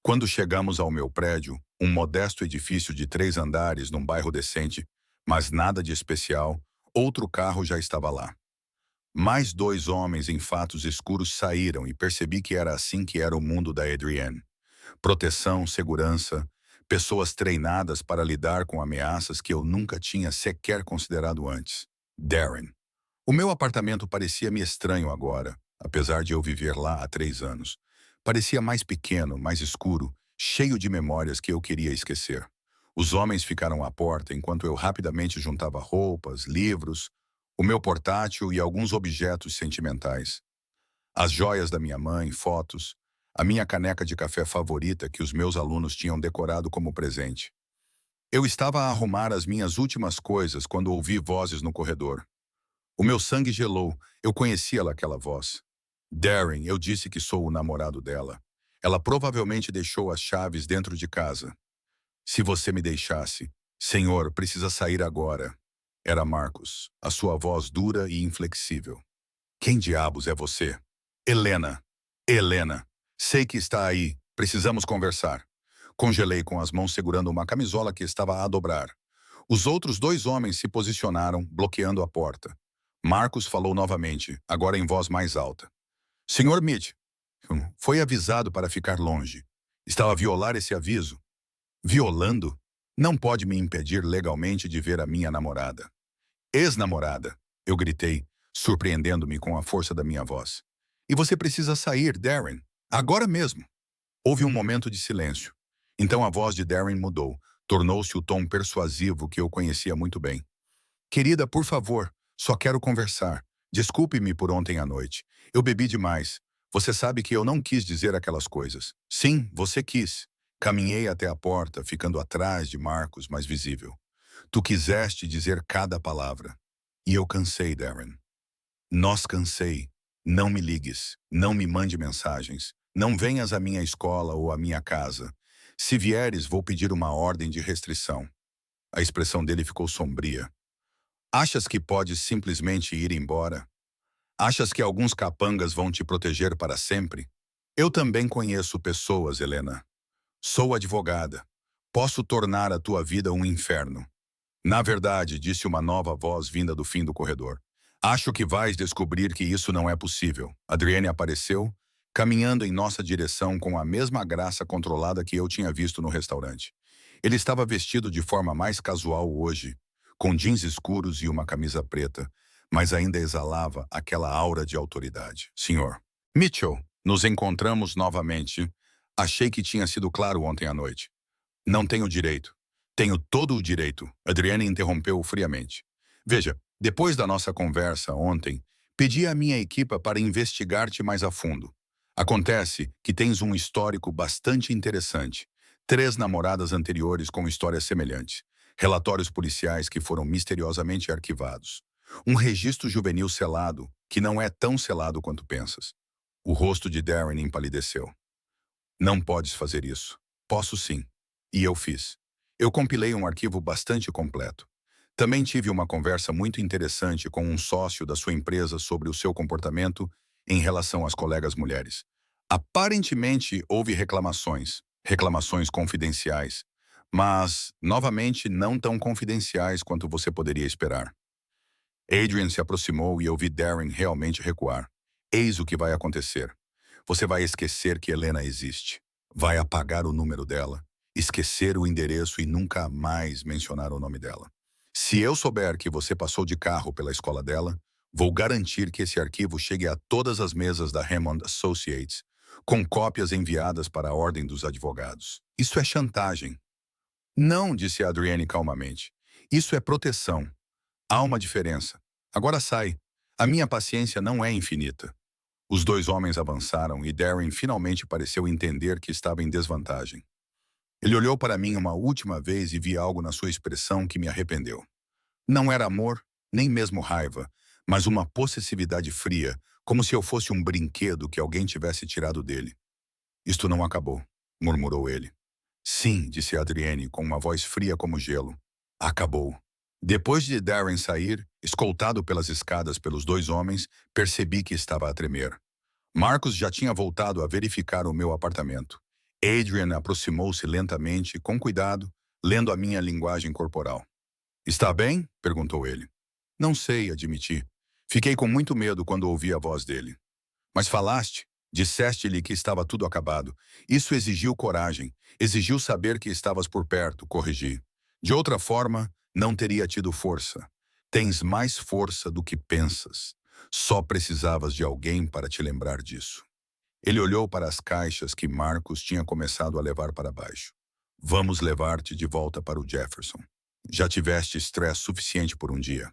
Quando chegamos ao meu prédio, um modesto edifício de 3 andares num bairro decente, mas nada de especial, outro carro já estava lá. Mais 2 homens em fatos escuros saíram e percebi que era assim que era o mundo da Adrienne. Proteção, segurança, pessoas treinadas para lidar com ameaças que eu nunca tinha sequer considerado antes. Darren. O meu apartamento parecia-me estranho agora. apesar de eu viver lá há 3 anos. Parecia mais pequeno, mais escuro, cheio de memórias que eu queria esquecer. Os homens ficaram à porta enquanto eu rapidamente juntava roupas, livros, o meu portátil e alguns objetos sentimentais. As joias da minha mãe, fotos, a minha caneca de café favorita que os meus alunos tinham decorado como presente. Eu estava a arrumar as minhas últimas coisas quando ouvi vozes no corredor. O meu sangue gelou, eu conhecia aquela voz. Darren, eu disse que sou o namorado dela. Ela provavelmente deixou as chaves dentro de casa. Se você me deixasse. Senhor, precisa sair agora. Era Marcos, a sua voz dura e inflexível. Quem diabos é você? Helena. Helena. Sei que está aí. Precisamos conversar. Congelei com as mãos segurando uma camisola que estava a dobrar. Os outros dois homens se posicionaram, bloqueando a porta. Marcos falou novamente, agora em voz mais alta. Senhor Mitch, foi avisado para ficar longe. Estava a violar esse aviso. Violando? Não pode me impedir legalmente de ver a minha namorada. Ex-namorada, eu gritei, surpreendendo-me com a força da minha voz. E você precisa sair, Darren. Agora mesmo. Houve um momento de silêncio. Então a voz de Darren mudou. Tornou-se o tom persuasivo que eu conhecia muito bem. Querida, por favor, só quero conversar. Desculpe-me por ontem à noite. Eu bebi demais. Você sabe que eu não quis dizer aquelas coisas. Sim, você quis. Caminhei até a porta, ficando atrás de Marcos, mais visível. Tu quiseste dizer cada palavra. E eu cansei, Darren. Nós cansei. Não me ligues. Não me mande mensagens. Não venhas à minha escola ou à minha casa. Se vieres, vou pedir uma ordem de restrição. A expressão dele ficou sombria. Achas que podes simplesmente ir embora? Achas que alguns capangas vão te proteger para sempre? Eu também conheço pessoas, Helena. Sou advogada. Posso tornar a tua vida um inferno. Na verdade, disse uma nova voz vinda do fim do corredor. Acho que vais descobrir que isso não é possível. Adriane apareceu, caminhando em nossa direção com a mesma graça controlada que eu tinha visto no restaurante. Ele estava vestido de forma mais casual hoje, com jeans escuros e uma camisa preta, mas ainda exalava aquela aura de autoridade. Senhor. Mitchell, nos encontramos novamente. Achei que tinha sido claro ontem à noite. Não tenho direito. Tenho todo o direito. Adriane interrompeu friamente. Veja, depois da nossa conversa ontem, pedi à minha equipa para investigar-te mais a fundo. Acontece que tens um histórico bastante interessante. 3 namoradas anteriores com histórias semelhantes. Relatórios policiais que foram misteriosamente arquivados. Um registro juvenil selado, que não é tão selado quanto pensas. O rosto de Darren empalideceu. Não podes fazer isso. Posso sim. E eu fiz. Eu compilei um arquivo bastante completo. Também tive uma conversa muito interessante com um sócio da sua empresa sobre o seu comportamento em relação às colegas mulheres. Aparentemente houve reclamações confidenciais, mas, novamente, não tão confidenciais quanto você poderia esperar. Adrian se aproximou e eu vi Darren realmente recuar. Eis o que vai acontecer. Você vai esquecer que Helena existe. Vai apagar o número dela, esquecer o endereço e nunca mais mencionar o nome dela. Se eu souber que você passou de carro pela escola dela, vou garantir que esse arquivo chegue a todas as mesas da Hammond Associates, com cópias enviadas para a Ordem dos Advogados. Isso é chantagem. Não, disse Adriane calmamente. Isso é proteção. Há uma diferença. Agora sai. A minha paciência não é infinita. Os 2 homens avançaram e Darren finalmente pareceu entender que estava em desvantagem. Ele olhou para mim uma última vez e vi algo na sua expressão que me arrependeu. Não era amor, nem mesmo raiva, mas uma possessividade fria, como se eu fosse um brinquedo que alguém tivesse tirado dele. Isto não acabou, murmurou ele. Sim, disse Adriane, com uma voz fria como gelo. Acabou. Depois de Darren sair, escoltado pelas escadas pelos 2 homens, percebi que estava a tremer. Marcos já tinha voltado a verificar o meu apartamento. Adrian aproximou-se lentamente, com cuidado, lendo a minha linguagem corporal. Está bem? Perguntou ele. Não sei, admiti. Fiquei com muito medo quando ouvi a voz dele. Mas falaste? Disseste-lhe que estava tudo acabado. Isso exigiu coragem. Exigiu saber que estavas por perto, corrigi. De outra forma, não teria tido força. Tens mais força do que pensas. Só precisavas de alguém para te lembrar disso. Ele olhou para as caixas que Marcos tinha começado a levar para baixo. Vamos levar-te de volta para o Jefferson. Já tiveste estresse suficiente por um dia.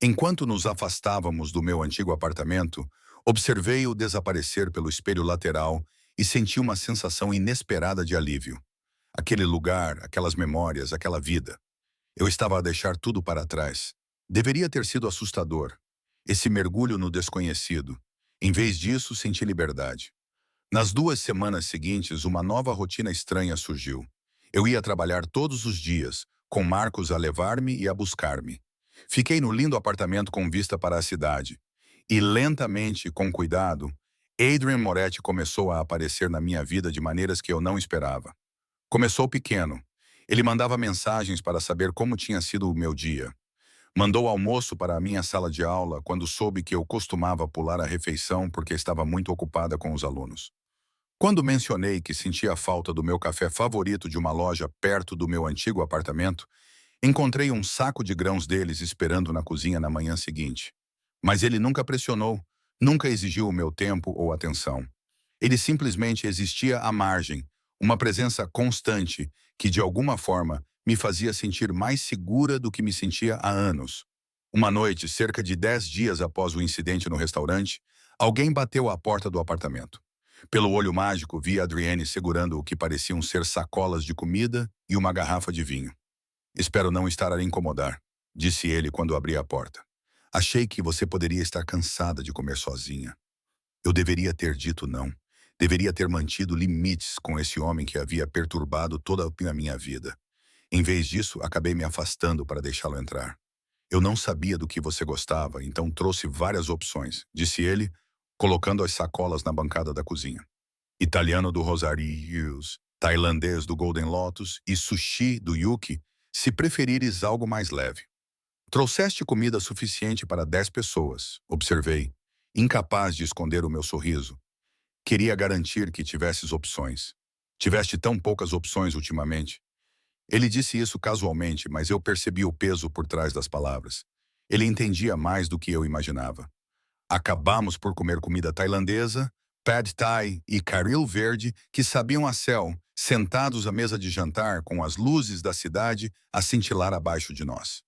Enquanto nos afastávamos do meu antigo apartamento, observei-o desaparecer pelo espelho lateral e senti uma sensação inesperada de alívio. Aquele lugar, aquelas memórias, aquela vida. Eu estava a deixar tudo para trás. Deveria ter sido assustador. Esse mergulho no desconhecido. Em vez disso, senti liberdade. Nas 2 semanas seguintes, uma nova rotina estranha surgiu. Eu ia trabalhar todos os dias, com Marcos a levar-me e a buscar-me. Fiquei no lindo apartamento com vista para a cidade. E lentamente, com cuidado, Adrian Moretti começou a aparecer na minha vida de maneiras que eu não esperava. Começou pequeno. Ele mandava mensagens para saber como tinha sido o meu dia. Mandou almoço para a minha sala de aula quando soube que eu costumava pular a refeição porque estava muito ocupada com os alunos. Quando mencionei que sentia falta do meu café favorito de uma loja perto do meu antigo apartamento, encontrei um saco de grãos deles esperando na cozinha na manhã seguinte. Mas ele nunca pressionou, nunca exigiu o meu tempo ou atenção. Ele simplesmente existia à margem, uma presença constante que, de alguma forma, me fazia sentir mais segura do que me sentia há anos. Uma noite, cerca de 10 dias após o incidente no restaurante, alguém bateu à porta do apartamento. Pelo olho mágico, vi Adrienne segurando o que pareciam ser sacolas de comida e uma garrafa de vinho. Espero não estar a incomodar, disse ele quando abri a porta. Achei que você poderia estar cansada de comer sozinha. Eu deveria ter dito não. Deveria ter mantido limites com esse homem que havia perturbado toda a minha vida. Em vez disso, acabei me afastando para deixá-lo entrar. Eu não sabia do que você gostava, então trouxe várias opções, disse ele, colocando as sacolas na bancada da cozinha. Italiano do Rosarios, tailandês do Golden Lotus e sushi do Yuki, se preferires algo mais leve. Trouxeste comida suficiente para 10 pessoas, observei, incapaz de esconder o meu sorriso. Queria garantir que tivesses opções. Tiveste tão poucas opções ultimamente. Ele disse isso casualmente, mas eu percebi o peso por trás das palavras. Ele entendia mais do que eu imaginava. Acabamos por comer comida tailandesa, pad thai e caril verde que sabiam a céu, sentados à mesa de jantar com as luzes da cidade a cintilar abaixo de nós.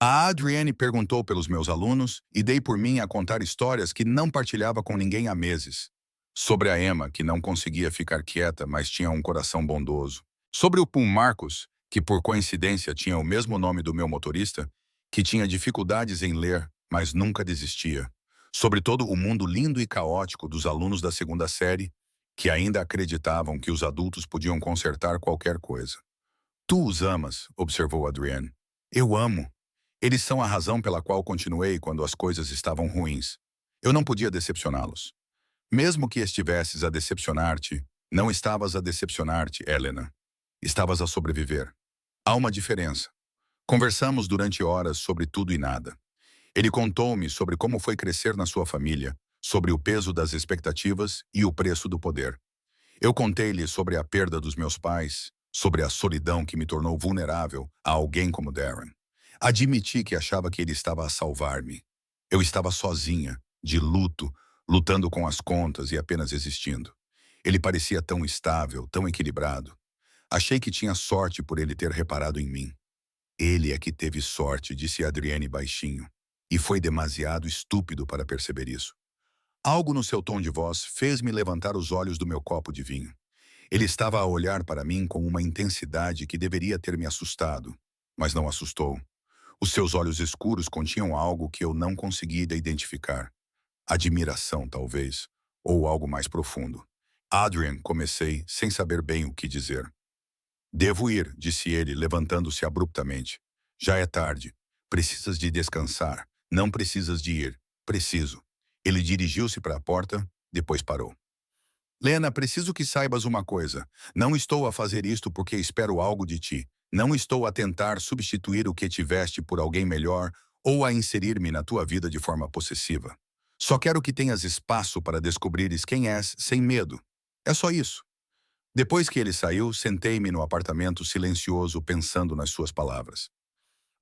A Adrienne perguntou pelos meus alunos e dei por mim a contar histórias que não partilhava com ninguém há meses. Sobre a Emma, que não conseguia ficar quieta, mas tinha um coração bondoso. Sobre o Pum Marcos, que por coincidência tinha o mesmo nome do meu motorista, que tinha dificuldades em ler, mas nunca desistia. Sobre todo o mundo lindo e caótico dos alunos da segunda série, que ainda acreditavam que os adultos podiam consertar qualquer coisa. Tu os amas, observou Adrienne. Eu amo. Eles são a razão pela qual continuei quando as coisas estavam ruins. Eu não podia decepcioná-los. Mesmo que estivesses a decepcionar-te, não estavas a decepcionar-te, Helena. Estavas a sobreviver. Há uma diferença. Conversamos durante horas sobre tudo e nada. Ele contou-me sobre como foi crescer na sua família, sobre o peso das expectativas e o preço do poder. Eu contei-lhe sobre a perda dos meus pais, sobre a solidão que me tornou vulnerável a alguém como Darren. Admiti que achava que ele estava a salvar-me. Eu estava sozinha, de luto, lutando com as contas e apenas existindo. Ele parecia tão estável, tão equilibrado. Achei que tinha sorte por ele ter reparado em mim. Ele é que teve sorte, disse Adrienne baixinho. E foi demasiado estúpido para perceber isso. Algo no seu tom de voz fez-me levantar os olhos do meu copo de vinho. Ele estava a olhar para mim com uma intensidade que deveria ter me assustado, mas não assustou. Os seus olhos escuros continham algo que eu não conseguia identificar. Admiração, talvez, ou algo mais profundo. Adrian, comecei, sem saber bem o que dizer. Devo ir, disse ele, levantando-se abruptamente. Já é tarde. Precisas de descansar. Não precisas de ir. Preciso. Ele dirigiu-se para a porta, depois parou. Lena, preciso que saibas uma coisa. Não estou a fazer isto porque espero algo de ti. Não estou a tentar substituir o que tiveste por alguém melhor ou a inserir-me na tua vida de forma possessiva. Só quero que tenhas espaço para descobrires quem és sem medo. É só isso. Depois que ele saiu, sentei-me no apartamento silencioso pensando nas suas palavras.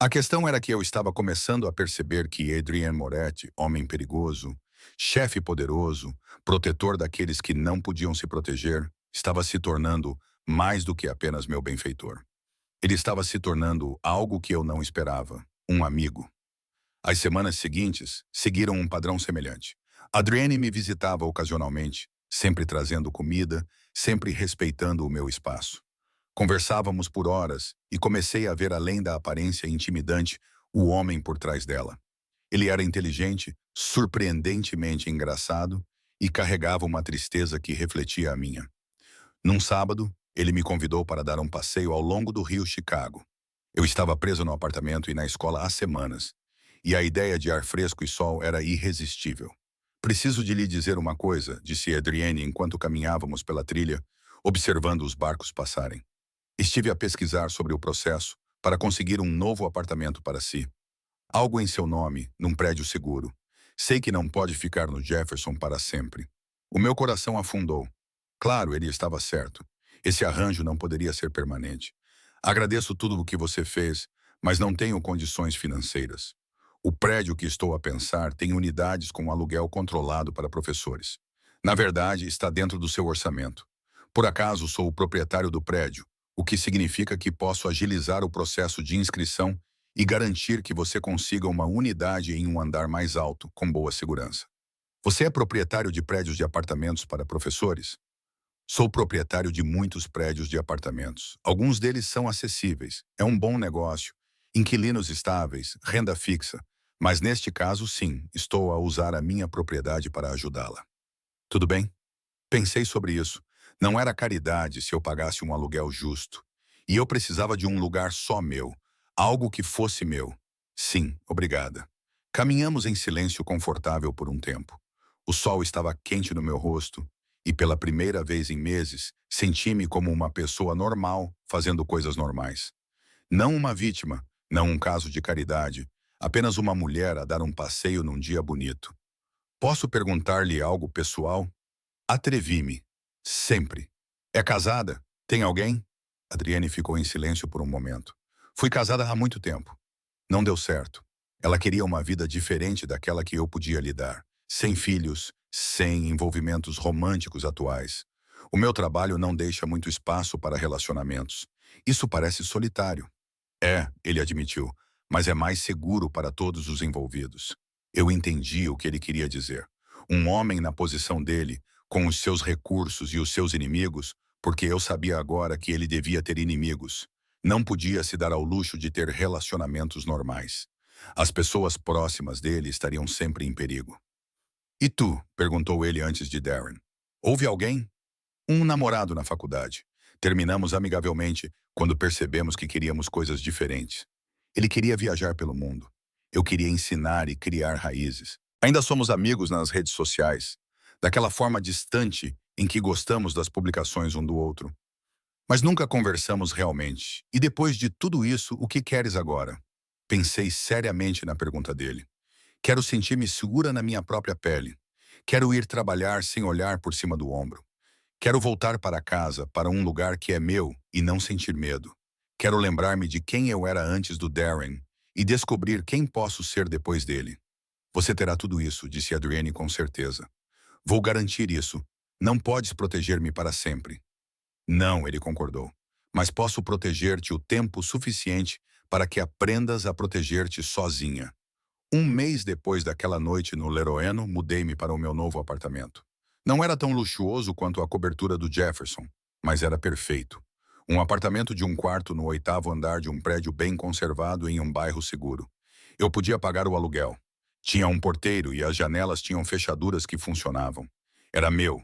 A questão era que eu estava começando a perceber que Adrien Moretti, homem perigoso, chefe poderoso, protetor daqueles que não podiam se proteger, estava se tornando mais do que apenas meu benfeitor. Ele estava se tornando algo que eu não esperava, um amigo. As semanas seguintes seguiram um padrão semelhante. Adrienne me visitava ocasionalmente, sempre trazendo comida, sempre respeitando o meu espaço. Conversávamos por horas e comecei a ver além da aparência intimidante o homem por trás dela. Ele era inteligente, surpreendentemente engraçado e carregava uma tristeza que refletia a minha. Num sábado, ele me convidou para dar um passeio ao longo do rio Chicago. Eu estava preso no apartamento e na escola há semanas, e a ideia de ar fresco e sol era irresistível. Preciso de lhe dizer uma coisa, disse Adrienne enquanto caminhávamos pela trilha, observando os barcos passarem. Estive a pesquisar sobre o processo para conseguir um novo apartamento para si. Algo em seu nome, num prédio seguro. Sei que não pode ficar no Jefferson para sempre. O meu coração afundou. Claro, ele estava certo. Esse arranjo não poderia ser permanente. Agradeço tudo o que você fez, mas não tenho condições financeiras. O prédio que estou a pensar tem unidades com aluguel controlado para professores. Na verdade, está dentro do seu orçamento. Por acaso, sou o proprietário do prédio, o que significa que posso agilizar o processo de inscrição e garantir que você consiga uma unidade em um andar mais alto, com boa segurança. Você é proprietário de prédios de apartamentos para professores? Sou proprietário de muitos prédios de apartamentos. Alguns deles são acessíveis. É um bom negócio. Inquilinos estáveis, renda fixa. Mas neste caso, sim, estou a usar a minha propriedade para ajudá-la. Tudo bem? Pensei sobre isso. Não era caridade se eu pagasse um aluguel justo. E eu precisava de um lugar só meu. Algo que fosse meu. Sim, obrigada. Caminhamos em silêncio confortável por um tempo. O sol estava quente no meu rosto e pela primeira vez em meses senti-me como uma pessoa normal fazendo coisas normais. Não uma vítima, não um caso de caridade, apenas uma mulher a dar um passeio num dia bonito. Posso perguntar-lhe algo pessoal? Atrevi-me. Sempre. É casada? Tem alguém? Adriane ficou em silêncio por um momento. Fui casada há muito tempo. Não deu certo. Ela queria uma vida diferente daquela que eu podia lhe dar. Sem filhos, sem envolvimentos românticos atuais. O meu trabalho não deixa muito espaço para relacionamentos. Isso parece solitário. É, ele admitiu, mas é mais seguro para todos os envolvidos. Eu entendi o que ele queria dizer. Um homem na posição dele, com os seus recursos e os seus inimigos, porque eu sabia agora que ele devia ter inimigos. Não podia se dar ao luxo de ter relacionamentos normais. As pessoas próximas dele estariam sempre em perigo. E tu? Perguntou ele antes de Darren. Houve alguém? Um namorado na faculdade. Terminamos amigavelmente quando percebemos que queríamos coisas diferentes. Ele queria viajar pelo mundo. Eu queria ensinar e criar raízes. Ainda somos amigos nas redes sociais, daquela forma distante em que gostamos das publicações um do outro. Mas nunca conversamos realmente. E depois de tudo isso, o que queres agora? Pensei seriamente na pergunta dele. Quero sentir-me segura na minha própria pele. Quero ir trabalhar sem olhar por cima do ombro. Quero voltar para casa, para um lugar que é meu e não sentir medo. Quero lembrar-me de quem eu era antes do Darren e descobrir quem posso ser depois dele. Você terá tudo isso, disse Adrienne com certeza. Vou garantir isso. Não podes proteger-me para sempre. Não, ele concordou. Mas posso proteger-te o tempo suficiente para que aprendas a proteger-te sozinha. Um mês depois daquela noite no Leroeno, mudei-me para o meu novo apartamento. Não era tão luxuoso quanto a cobertura do Jefferson, mas era perfeito. Um apartamento de um quarto no 8º andar de um prédio bem conservado em um bairro seguro. Eu podia pagar o aluguel. Tinha um porteiro e as janelas tinham fechaduras que funcionavam. Era meu.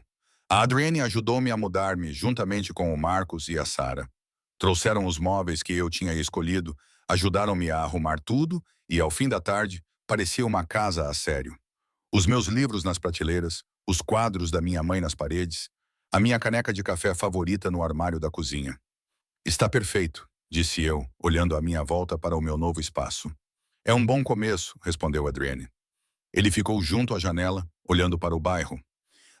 A Adrienne ajudou-me a mudar-me juntamente com o Marcos e a Sara. Trouxeram os móveis que eu tinha escolhido, ajudaram-me a arrumar tudo e, ao fim da tarde, parecia uma casa a sério. Os meus livros nas prateleiras, os quadros da minha mãe nas paredes, a minha caneca de café favorita no armário da cozinha. Está perfeito, disse eu, olhando à minha volta para o meu novo espaço. É um bom começo, respondeu Adrienne. Ele ficou junto à janela, olhando para o bairro.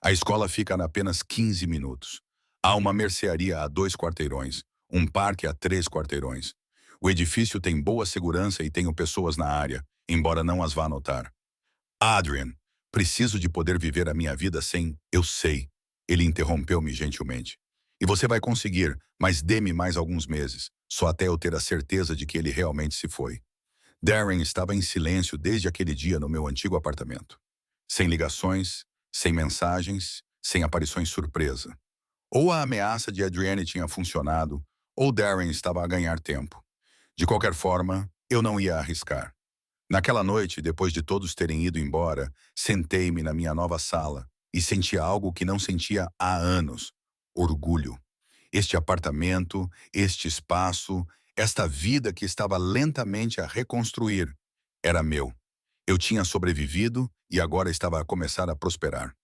A escola fica a apenas 15 minutos. Há uma mercearia a 2 quarteirões, um parque a 3 quarteirões. O edifício tem boa segurança e tenho pessoas na área, embora não as vá notar. Adrian, preciso de poder viver a minha vida sem eu sei. Ele interrompeu-me gentilmente. E você vai conseguir, mas dê-me mais alguns meses, só até eu ter a certeza de que ele realmente se foi. Darren estava em silêncio desde aquele dia no meu antigo apartamento. Sem ligações, sem mensagens, sem aparições surpresa. Ou a ameaça de Adrienne tinha funcionado, ou Darren estava a ganhar tempo. De qualquer forma, eu não ia arriscar. Naquela noite, depois de todos terem ido embora, sentei-me na minha nova sala e senti algo que não sentia há anos: orgulho. Este apartamento, este espaço, esta vida que estava lentamente a reconstruir, era meu. Eu tinha sobrevivido e agora estava a começar a prosperar.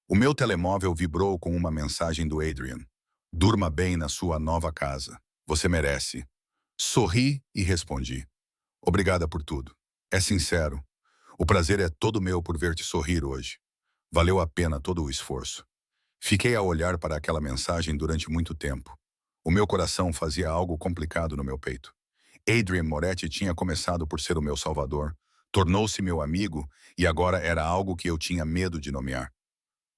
O meu telemóvel vibrou com uma mensagem do Adrian. Durma bem na sua nova casa. Você merece. Sorri e respondi. Obrigada por tudo. É sincero. O prazer é todo meu por ver-te sorrir hoje. Valeu a pena todo o esforço. Fiquei a olhar para aquela mensagem durante muito tempo. O meu coração fazia algo complicado no meu peito. Adrian Moretti tinha começado por ser o meu salvador, tornou-se meu amigo e agora era algo que eu tinha medo de nomear.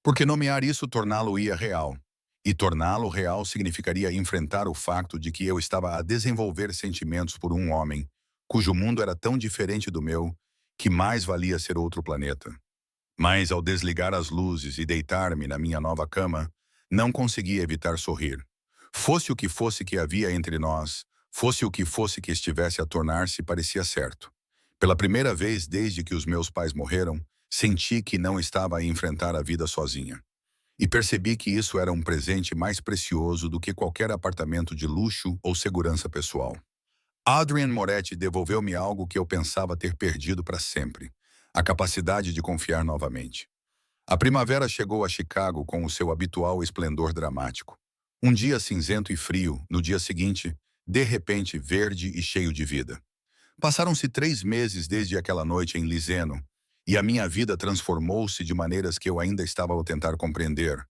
Porque nomear isso torná-lo-ia real. E torná-lo real significaria enfrentar o facto de que eu estava a desenvolver sentimentos por um homem, cujo mundo era tão diferente do meu, que mais valia ser outro planeta. Mas ao desligar as luzes e deitar-me na minha nova cama, não consegui evitar sorrir. Fosse o que fosse que havia entre nós, fosse o que fosse que estivesse a tornar-se, parecia certo. Pela primeira vez desde que os meus pais morreram, senti que não estava a enfrentar a vida sozinha. E percebi que isso era um presente mais precioso do que qualquer apartamento de luxo ou segurança pessoal. Adrian Moretti devolveu-me algo que eu pensava ter perdido para sempre: a capacidade de confiar novamente. A primavera chegou a Chicago com o seu habitual esplendor dramático. Um dia cinzento e frio, no dia seguinte, de repente verde e cheio de vida. Passaram-se 3 meses desde aquela noite em Liseno, e a minha vida transformou-se de maneiras que eu ainda estava a tentar compreender.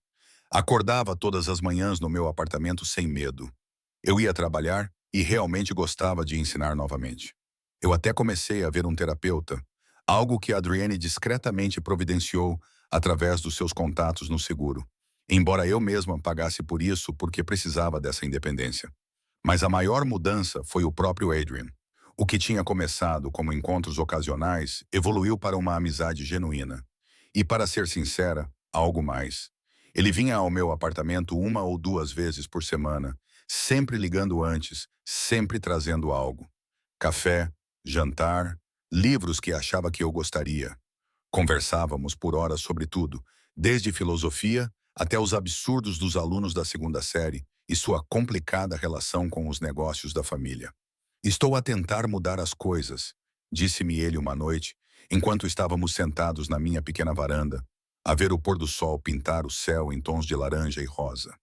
Acordava todas as manhãs no meu apartamento sem medo. Eu ia trabalhar e realmente gostava de ensinar novamente. Eu até comecei a ver um terapeuta, algo que Adrienne discretamente providenciou através dos seus contatos no seguro, embora eu mesma pagasse por isso porque precisava dessa independência. Mas a maior mudança foi o próprio Adrian. O que tinha começado como encontros ocasionais evoluiu para uma amizade genuína. E, para ser sincera, algo mais. Ele vinha ao meu apartamento 1 ou 2 vezes por semana, sempre ligando antes, sempre trazendo algo. Café, jantar, livros que achava que eu gostaria. Conversávamos por horas sobre tudo, desde filosofia até os absurdos dos alunos da segunda série e sua complicada relação com os negócios da família. Estou a tentar mudar as coisas, disse-me ele uma noite, enquanto estávamos sentados na minha pequena varanda, a ver o pôr do sol pintar o céu em tons de laranja e rosa.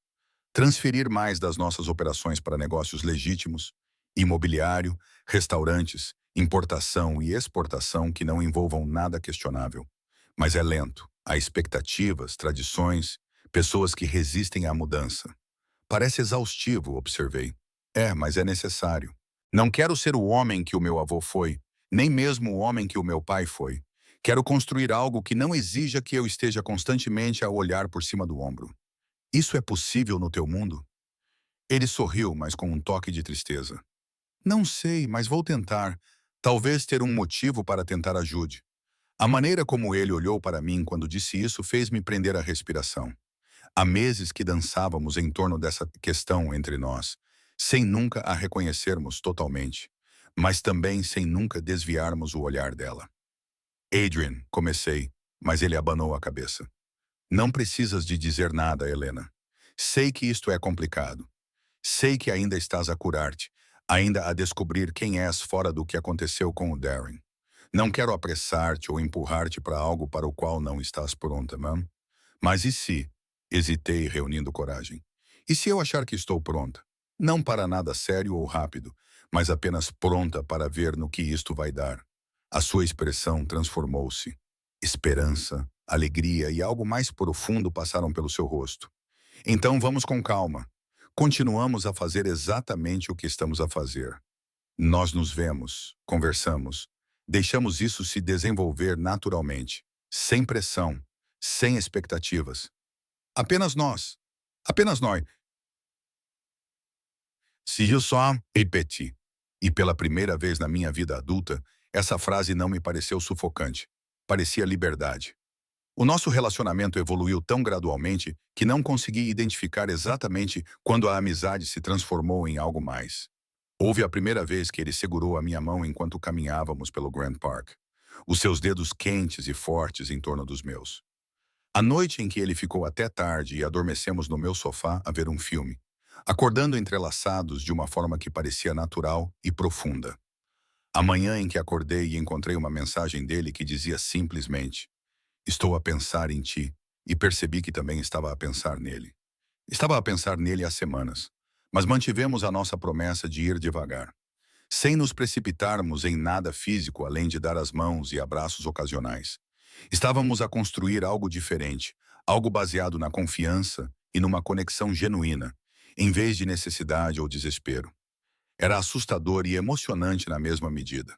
Transferir mais das nossas operações para negócios legítimos, imobiliário, restaurantes, importação e exportação que não envolvam nada questionável. Mas é lento. Há expectativas, tradições, pessoas que resistem à mudança. Parece exaustivo, observei. É, mas é necessário. Não quero ser o homem que o meu avô foi, nem mesmo o homem que o meu pai foi. Quero construir algo que não exija que eu esteja constantemente a olhar por cima do ombro. Isso é possível no teu mundo? Ele sorriu, mas com um toque de tristeza. Não sei, mas vou tentar. Talvez ter um motivo para tentar ajude. A maneira como ele olhou para mim quando disse isso fez-me prender a respiração. Há meses que dançávamos em torno dessa questão entre nós, sem nunca a reconhecermos totalmente, mas também sem nunca desviarmos o olhar dela. Adrian, comecei, mas ele abanou a cabeça. Não precisas de dizer nada, Helena. Sei que isto é complicado. Sei que ainda estás a curar-te, ainda a descobrir quem és fora do que aconteceu com o Darren. Não quero apressar-te ou empurrar-te para algo para o qual não estás pronta, mãe. Mas e se? Hesitei, reunindo coragem. E se eu achar que estou pronta? Não para nada sério ou rápido, mas apenas pronta para ver no que isto vai dar. A sua expressão transformou-se. Esperança, alegria e algo mais profundo passaram pelo seu rosto. Então vamos com calma. Continuamos a fazer exatamente o que estamos a fazer. Nós nos vemos, conversamos, deixamos isso se desenvolver naturalmente, sem pressão, sem expectativas. Apenas nós. Apenas nós. Se eu só repeti. E pela primeira vez na minha vida adulta, essa frase não me pareceu sufocante. Parecia liberdade. O nosso relacionamento evoluiu tão gradualmente que não consegui identificar exatamente quando a amizade se transformou em algo mais. Houve a primeira vez que ele segurou a minha mão enquanto caminhávamos pelo Grand Park, os seus dedos quentes e fortes em torno dos meus. A noite em que ele ficou até tarde e adormecemos no meu sofá a ver um filme, acordando entrelaçados de uma forma que parecia natural e profunda. A manhã em que acordei e encontrei uma mensagem dele que dizia simplesmente: "Estou a pensar em ti", e percebi que também estava a pensar nele. Estava a pensar nele há semanas, mas mantivemos a nossa promessa de ir devagar, sem nos precipitarmos em nada físico além de dar as mãos e abraços ocasionais. Estávamos a construir algo diferente, algo baseado na confiança e numa conexão genuína, em vez de necessidade ou desespero. Era assustador e emocionante na mesma medida.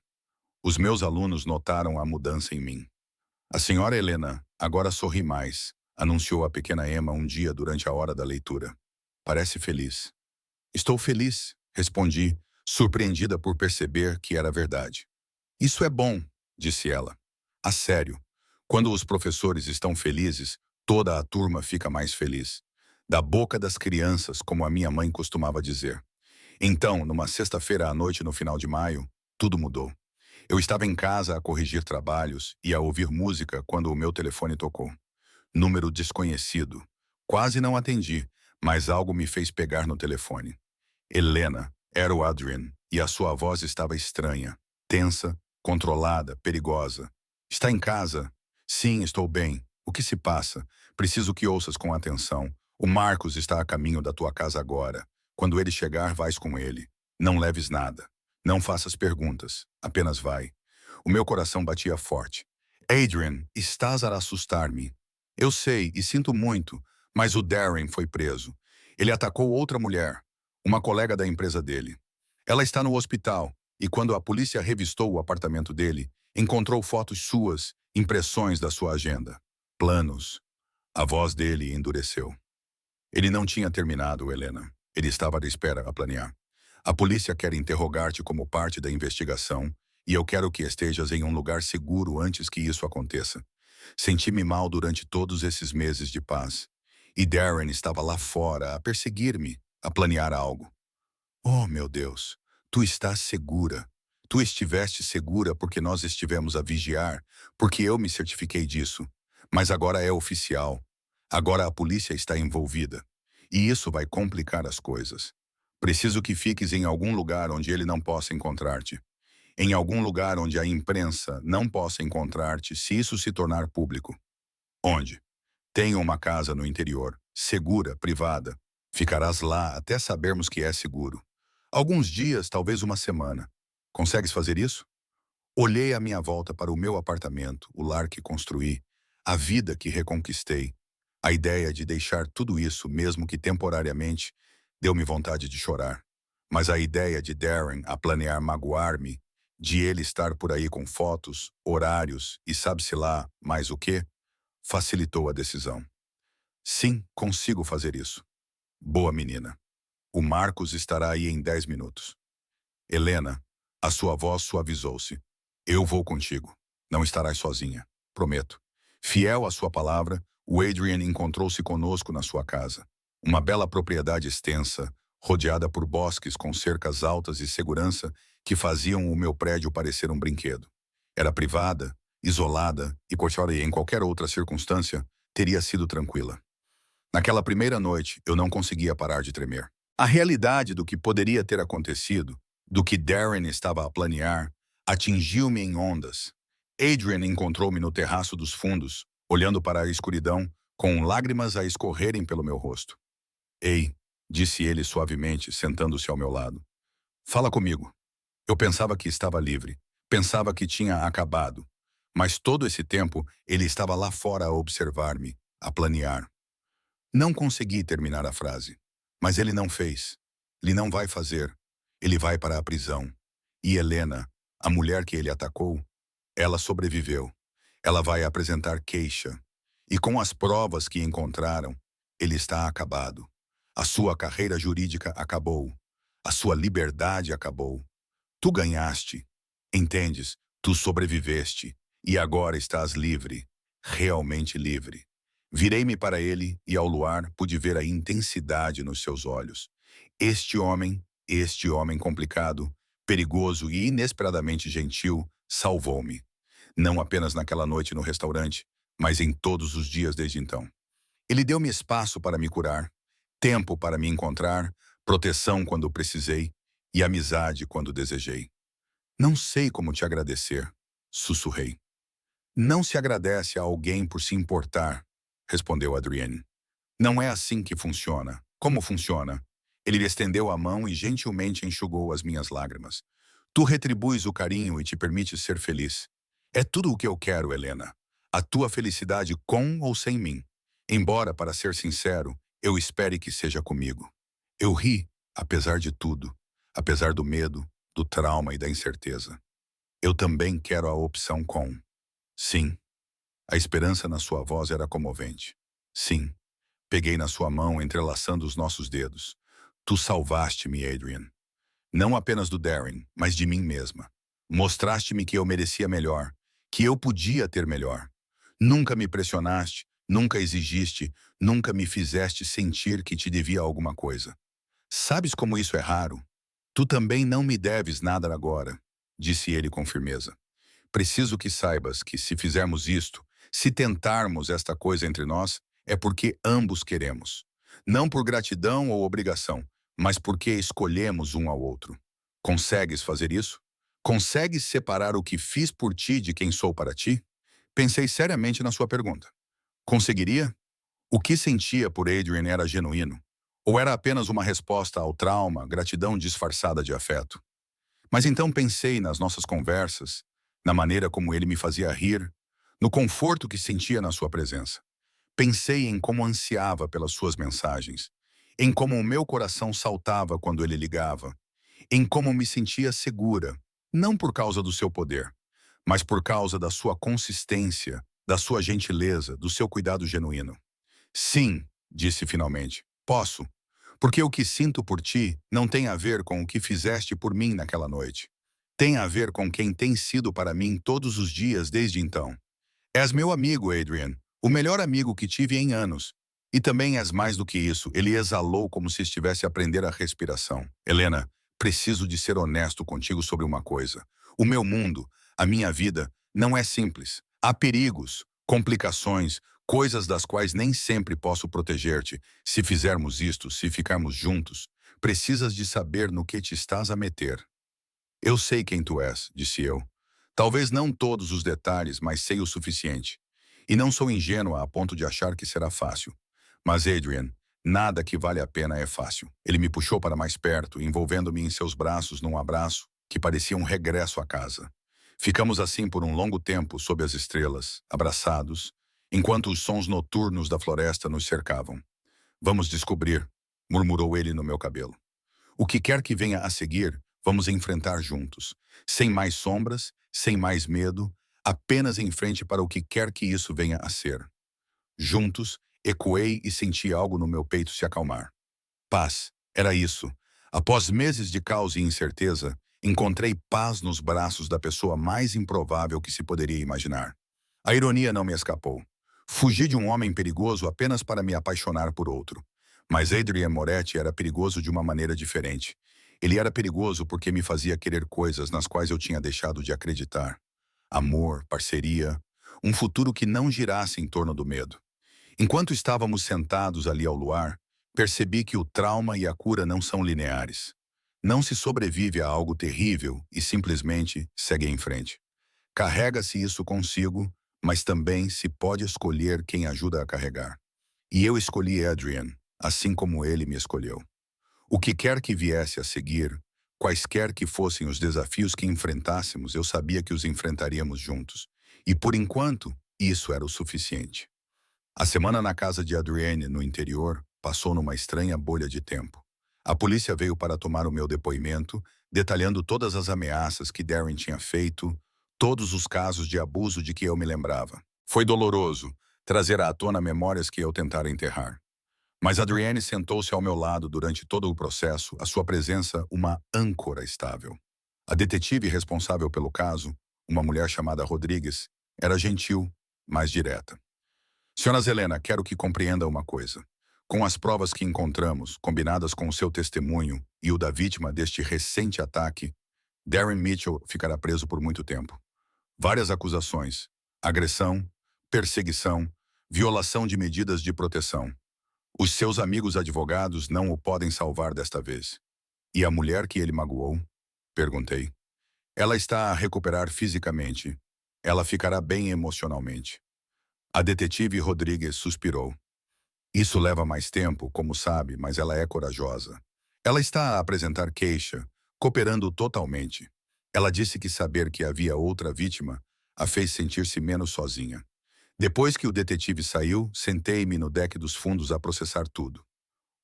Os meus alunos notaram a mudança em mim. "A senhora Helena agora sorri mais", anunciou a pequena Emma um dia durante a hora da leitura. "Parece feliz." "Estou feliz", respondi, surpreendida por perceber que era verdade. "Isso é bom", disse ela. "A sério. Quando os professores estão felizes, toda a turma fica mais feliz. Da boca das crianças, como a minha mãe costumava dizer." Então, numa sexta-feira à noite no final de maio, tudo mudou. Eu estava em casa a corrigir trabalhos e a ouvir música quando o meu telefone tocou. Número desconhecido. Quase não atendi, mas algo me fez pegar no telefone. Helena, era o Adrian, e a sua voz estava estranha, tensa, controlada, perigosa. "Está em casa?" "Sim, estou bem. O que se passa? Preciso que ouças com atenção. O Marcos está a caminho da tua casa agora. Quando ele chegar, vais com ele. Não leves nada. Não faças perguntas. Apenas vai." O meu coração batia forte. "Adrian, estás a assustar-me." "Eu sei e sinto muito, mas o Darren foi preso. Ele atacou outra mulher, uma colega da empresa dele. Ela está no hospital e quando a polícia revistou o apartamento dele, encontrou fotos suas, impressões da sua agenda, planos." A voz dele endureceu. "Ele não tinha terminado, Helena. Ele estava à espera a planear. A polícia quer interrogar-te como parte da investigação e eu quero que estejas em um lugar seguro antes que isso aconteça. Senti-me mal durante todos esses meses de paz. E Darren estava lá fora a perseguir-me, a planear algo." "Oh, meu Deus, tu estás segura. Tu estiveste segura porque nós estivemos a vigiar, porque eu me certifiquei disso. Mas agora é oficial. Agora a polícia está envolvida. E isso vai complicar as coisas. Preciso que fiques em algum lugar onde ele não possa encontrar-te. Em algum lugar onde a imprensa não possa encontrar-te se isso se tornar público." "Onde?" "Tenho uma casa no interior, segura, privada. Ficarás lá até sabermos que é seguro. Alguns dias, talvez uma semana. Consegues fazer isso?" Olhei à minha volta para o meu apartamento, o lar que construí, a vida que reconquistei. A ideia de deixar tudo isso, mesmo que temporariamente, deu-me vontade de chorar. Mas a ideia de Darren a planear magoar-me, de ele estar por aí com fotos, horários e sabe-se lá mais o quê, facilitou a decisão. "Sim, consigo fazer isso." "Boa, menina. O Marcos estará aí em 10 minutos." "Helena", a sua voz suavizou-se. "Eu vou contigo. Não estarás sozinha. Prometo." Fiel à sua palavra, o Adrian encontrou-se conosco na sua casa. Uma bela propriedade extensa, rodeada por bosques com cercas altas e segurança que faziam o meu prédio parecer um brinquedo. Era privada, isolada e, em qualquer outra circunstância, teria sido tranquila. Naquela primeira noite, eu não conseguia parar de tremer. A realidade do que poderia ter acontecido, do que Darren estava a planear, atingiu-me em ondas. Adrian encontrou-me no terraço dos fundos, olhando para a escuridão, com lágrimas a escorrerem pelo meu rosto. "Ei", disse ele suavemente, sentando-se ao meu lado. "Fala comigo." Eu pensava que estava livre, pensava que tinha acabado. Mas todo esse tempo, ele estava lá fora a observar-me, a planear. Não consegui terminar a frase. Mas ele não fez. Ele não vai fazer. Ele vai para a prisão. E Helena, a mulher que ele atacou, ela sobreviveu. Ela vai apresentar queixa. E com as provas que encontraram, ele está acabado. A sua carreira jurídica acabou. A sua liberdade acabou. Tu ganhaste. Entendes? Tu sobreviveste. E agora estás livre. Realmente livre. Virei-me para ele e ao luar pude ver a intensidade nos seus olhos. Este homem complicado, perigoso e inesperadamente gentil, salvou-me. Não apenas naquela noite no restaurante, mas em todos os dias desde então. Ele deu-me espaço para me curar, tempo para me encontrar, proteção quando precisei e amizade quando desejei. Não sei como te agradecer, sussurrei. Não se agradece a alguém por se importar, respondeu Adrienne. Não é assim que funciona. Como funciona? Ele lhe estendeu a mão e gentilmente enxugou as minhas lágrimas. Tu retribuis o carinho e te permites ser feliz. É tudo o que eu quero, Helena. A tua felicidade com ou sem mim. Embora, para ser sincero, eu espere que seja comigo. Eu ri, apesar de tudo. Apesar do medo, do trauma e da incerteza. Eu também quero a opção com. Sim. A esperança na sua voz era comovente. Sim. Peguei na sua mão, entrelaçando os nossos dedos. Tu salvaste-me, Adrian. Não apenas do Darren, mas de mim mesma. Mostraste-me que eu merecia melhor, que eu podia ter melhor. Nunca me pressionaste, nunca exigiste, nunca me fizeste sentir que te devia alguma coisa. Sabes como isso é raro? Tu também não me deves nada agora, disse ele com firmeza. Preciso que saibas que se fizermos isto, se tentarmos esta coisa entre nós, é porque ambos queremos. Não por gratidão ou obrigação, mas porque escolhemos um ao outro. Consegues fazer isso? Consegues separar o que fiz por ti de quem sou para ti? Pensei seriamente na sua pergunta. Conseguiria? O que sentia por Adrian era genuíno? Ou era apenas uma resposta ao trauma, gratidão disfarçada de afeto? Mas então pensei nas nossas conversas, na maneira como ele me fazia rir, no conforto que sentia na sua presença. Pensei em como ansiava pelas suas mensagens, em como o meu coração saltava quando ele ligava, em como me sentia segura, não por causa do seu poder, mas por causa da sua consistência, da sua gentileza, do seu cuidado genuíno. Sim, disse finalmente, posso, porque o que sinto por ti não tem a ver com o que fizeste por mim naquela noite. Tem a ver com quem tem sido para mim todos os dias desde então. És meu amigo, Adrian, o melhor amigo que tive em anos. E também és mais do que isso, ele exalou como se estivesse a aprender a respiração. Helena, preciso de ser honesto contigo sobre uma coisa. O meu mundo, a minha vida, não é simples. Há perigos, complicações, coisas das quais nem sempre posso proteger-te. Se fizermos isto, se ficarmos juntos, precisas de saber no que te estás a meter. Eu sei quem tu és, disse eu. Talvez não todos os detalhes, mas sei o suficiente. E não sou ingênua a ponto de achar que será fácil. Mas, Adrian, nada que vale a pena é fácil. Ele me puxou para mais perto, envolvendo-me em seus braços num abraço que parecia um regresso à casa. Ficamos assim por um longo tempo sob as estrelas, abraçados, enquanto os sons noturnos da floresta nos cercavam. Vamos descobrir, murmurou ele no meu cabelo. O que quer que venha a seguir, vamos enfrentar juntos. Sem mais sombras, sem mais medo, apenas em frente para o que quer que isso venha a ser. Juntos, ecoei e senti algo no meu peito se acalmar. Paz, era isso. Após meses de caos e incerteza, encontrei paz nos braços da pessoa mais improvável que se poderia imaginar. A ironia não me escapou. Fugi de um homem perigoso apenas para me apaixonar por outro. Mas Adrian Moretti era perigoso de uma maneira diferente. Ele era perigoso porque me fazia querer coisas nas quais eu tinha deixado de acreditar. Amor, parceria, um futuro que não girasse em torno do medo. Enquanto estávamos sentados ali ao luar, percebi que o trauma e a cura não são lineares. Não se sobrevive a algo terrível e simplesmente segue em frente. Carrega-se isso consigo, mas também se pode escolher quem ajuda a carregar. E eu escolhi Adrian, assim como ele me escolheu. O que quer que viesse a seguir, quaisquer que fossem os desafios que enfrentássemos, eu sabia que os enfrentaríamos juntos. E por enquanto, isso era o suficiente. A semana na casa de Adrienne, no interior, passou numa estranha bolha de tempo. A polícia veio para tomar o meu depoimento, detalhando todas as ameaças que Darren tinha feito, todos os casos de abuso de que eu me lembrava. Foi doloroso trazer à tona memórias que eu tentara enterrar. Mas Adrienne sentou-se ao meu lado durante todo o processo, a sua presença uma âncora estável. A detetive responsável pelo caso, uma mulher chamada Rodrigues, era gentil, mas direta. Senhora Zelena, quero que compreenda uma coisa. Com as provas que encontramos, combinadas com o seu testemunho e o da vítima deste recente ataque, Darren Mitchell ficará preso por muito tempo. Várias acusações: agressão, perseguição, violação de medidas de proteção. Os seus amigos advogados não o podem salvar desta vez. E a mulher que ele magoou? Perguntei. Ela está a recuperar fisicamente. Ela ficará bem emocionalmente. A detetive Rodrigues suspirou. Isso leva mais tempo, como sabe, mas ela é corajosa. Ela está a apresentar queixa, cooperando totalmente. Ela disse que saber que havia outra vítima a fez sentir-se menos sozinha. Depois que o detetive saiu, sentei-me no deck dos fundos a processar tudo.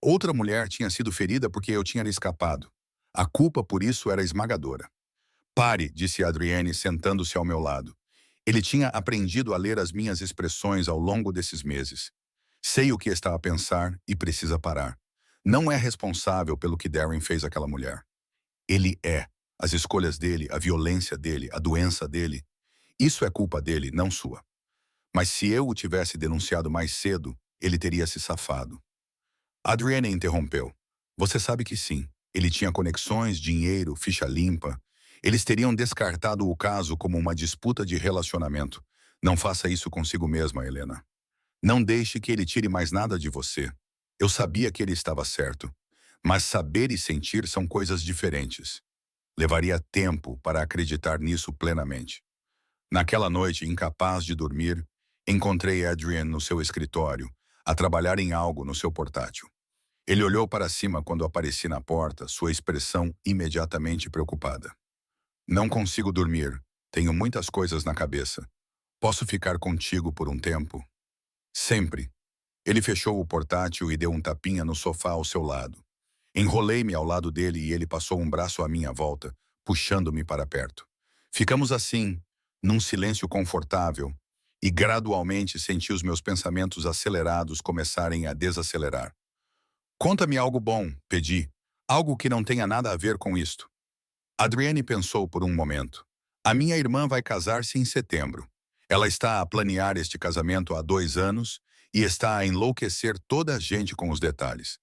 Outra mulher tinha sido ferida porque eu tinha escapado. A culpa por isso era esmagadora. Pare, disse Adrienne, sentando-se ao meu lado. Ele tinha aprendido a ler as minhas expressões ao longo desses meses. Sei o que está a pensar e precisa parar. Não é responsável pelo que Darren fez àquela mulher. Ele é. As escolhas dele, a violência dele, a doença dele. Isso é culpa dele, não sua. Mas se eu o tivesse denunciado mais cedo, ele teria se safado. Adrienne interrompeu. Você sabe que sim. Ele tinha conexões, dinheiro, ficha limpa. Eles teriam descartado o caso como uma disputa de relacionamento. Não faça isso consigo mesma, Helena. Não deixe que ele tire mais nada de você. Eu sabia que ele estava certo. Mas saber e sentir são coisas diferentes. Levaria tempo para acreditar nisso plenamente. Naquela noite, incapaz de dormir, encontrei Adrian no seu escritório, a trabalhar em algo no seu portátil. Ele olhou para cima quando apareci na porta, sua expressão imediatamente preocupada. Não consigo dormir. Tenho muitas coisas na cabeça. Posso ficar contigo por um tempo? Sempre. Ele fechou o portátil e deu um tapinha no sofá ao seu lado. Enrolei-me ao lado dele e ele passou um braço à minha volta, puxando-me para perto. Ficamos assim, num silêncio confortável, e gradualmente senti os meus pensamentos acelerados começarem a desacelerar. Conta-me algo bom, pedi. Algo que não tenha nada a ver com isto. Adrienne pensou por um momento. A minha irmã vai casar-se em setembro. Ela está a planear este casamento há 2 anos e está a enlouquecer toda a gente com os detalhes.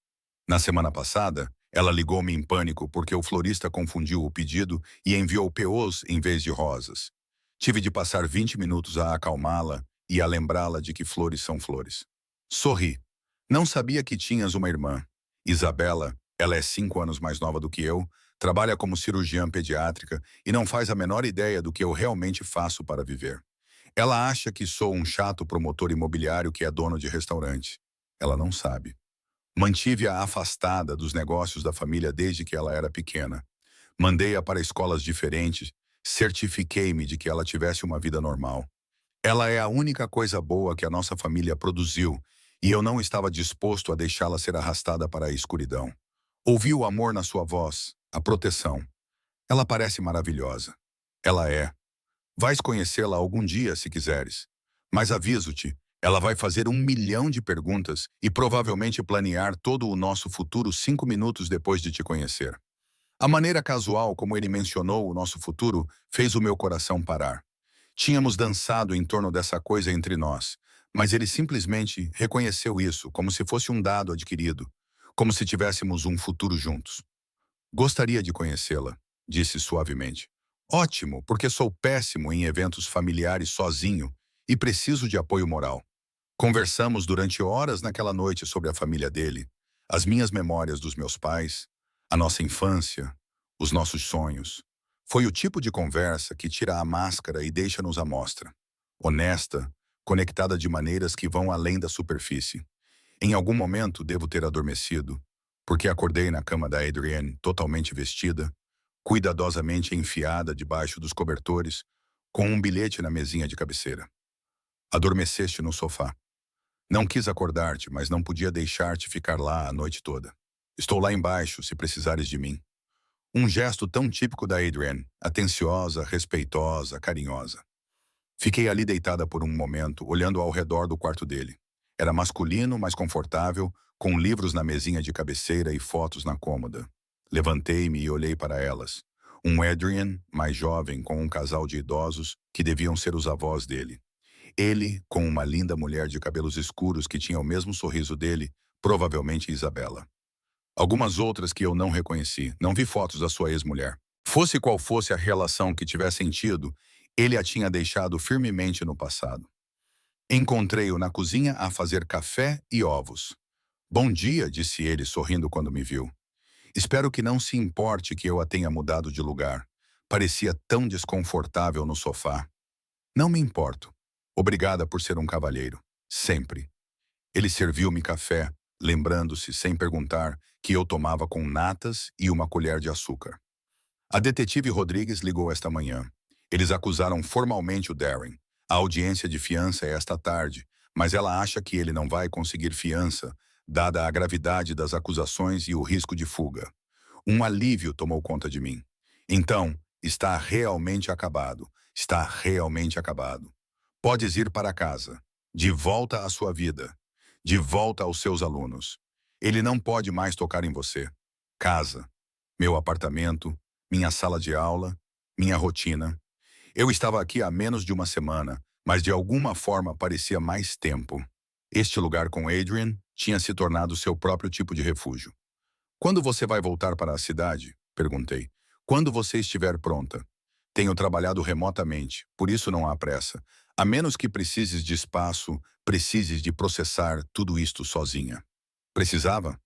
Na semana passada, ela ligou-me em pânico porque o florista confundiu o pedido e enviou POs em vez de rosas. Tive de passar 20 minutos a acalmá-la e a lembrá-la de que flores são flores. Sorri. Não sabia que tinhas uma irmã. Isabela, ela é 5 anos mais nova do que eu, trabalha como cirurgiã pediátrica e não faz a menor ideia do que eu realmente faço para viver. Ela acha que sou um chato promotor imobiliário que é dono de restaurante. Ela não sabe. Mantive-a afastada dos negócios da família desde que ela era pequena. Mandei-a para escolas diferentes, certifiquei-me de que ela tivesse uma vida normal. Ela é a única coisa boa que a nossa família produziu, e eu não estava disposto a deixá-la ser arrastada para a escuridão. Ouvi o amor na sua voz, a proteção. Ela parece maravilhosa. Ela é. Vais conhecê-la algum dia, se quiseres. Mas aviso-te, ela vai fazer 1 milhão de perguntas e provavelmente planear todo o nosso futuro 5 minutos depois de te conhecer. A maneira casual como ele mencionou o nosso futuro fez o meu coração parar. Tínhamos dançado em torno dessa coisa entre nós, mas ele simplesmente reconheceu isso como se fosse um dado adquirido, como se tivéssemos um futuro juntos. Gostaria de conhecê-la, disse suavemente. Ótimo, porque sou péssimo em eventos familiares sozinho e preciso de apoio moral. Conversamos durante horas naquela noite sobre a família dele, as minhas memórias dos meus pais, a nossa infância, os nossos sonhos. Foi o tipo de conversa que tira a máscara e deixa-nos à mostra. Honesta, conectada de maneiras que vão além da superfície. Em algum momento devo ter adormecido, porque acordei na cama da Adrienne totalmente vestida, cuidadosamente enfiada debaixo dos cobertores, com um bilhete na mesinha de cabeceira. Adormeceste no sofá. Não quis acordar-te, mas não podia deixar-te ficar lá a noite toda. Estou lá embaixo, se precisares de mim. Um gesto tão típico da Adrienne, atenciosa, respeitosa, carinhosa. Fiquei ali deitada por um momento, olhando ao redor do quarto dele. Era masculino, mas confortável, com livros na mesinha de cabeceira e fotos na cômoda. Levantei-me e olhei para elas. Um Adrian, mais jovem, com um casal de idosos, que deviam ser os avós dele. Ele, com uma linda mulher de cabelos escuros que tinha o mesmo sorriso dele, provavelmente Isabela. Algumas outras que eu não reconheci, não vi fotos da sua ex-mulher. Fosse qual fosse a relação que tivessem tido, ele a tinha deixado firmemente no passado. Encontrei-o na cozinha a fazer café e ovos. Bom dia, disse ele, sorrindo quando me viu. Espero que não se importe que eu a tenha mudado de lugar. Parecia tão desconfortável no sofá. Não me importo. Obrigada por ser um cavalheiro. Sempre. Ele serviu-me café, lembrando-se, sem perguntar, que eu tomava com natas e uma colher de açúcar. A detetive Rodrigues ligou esta manhã. Eles acusaram formalmente o Darren. A audiência de fiança é esta tarde, mas ela acha que ele não vai conseguir fiança, dada a gravidade das acusações e o risco de fuga. Um alívio tomou conta de mim. Então, está realmente acabado. Está realmente acabado. Podes ir para casa. De volta à sua vida. De volta aos seus alunos. Ele não pode mais tocar em você. Casa. Meu apartamento. Minha sala de aula. Minha rotina. Eu estava aqui há menos de uma semana, mas de alguma forma parecia mais tempo. Este lugar com Adrian tinha se tornado seu próprio tipo de refúgio. Quando você vai voltar para a cidade? Perguntei. Quando você estiver pronta. Tenho trabalhado remotamente, por isso não há pressa. A menos que precises de espaço, precises de processar tudo isto sozinha. Precisava?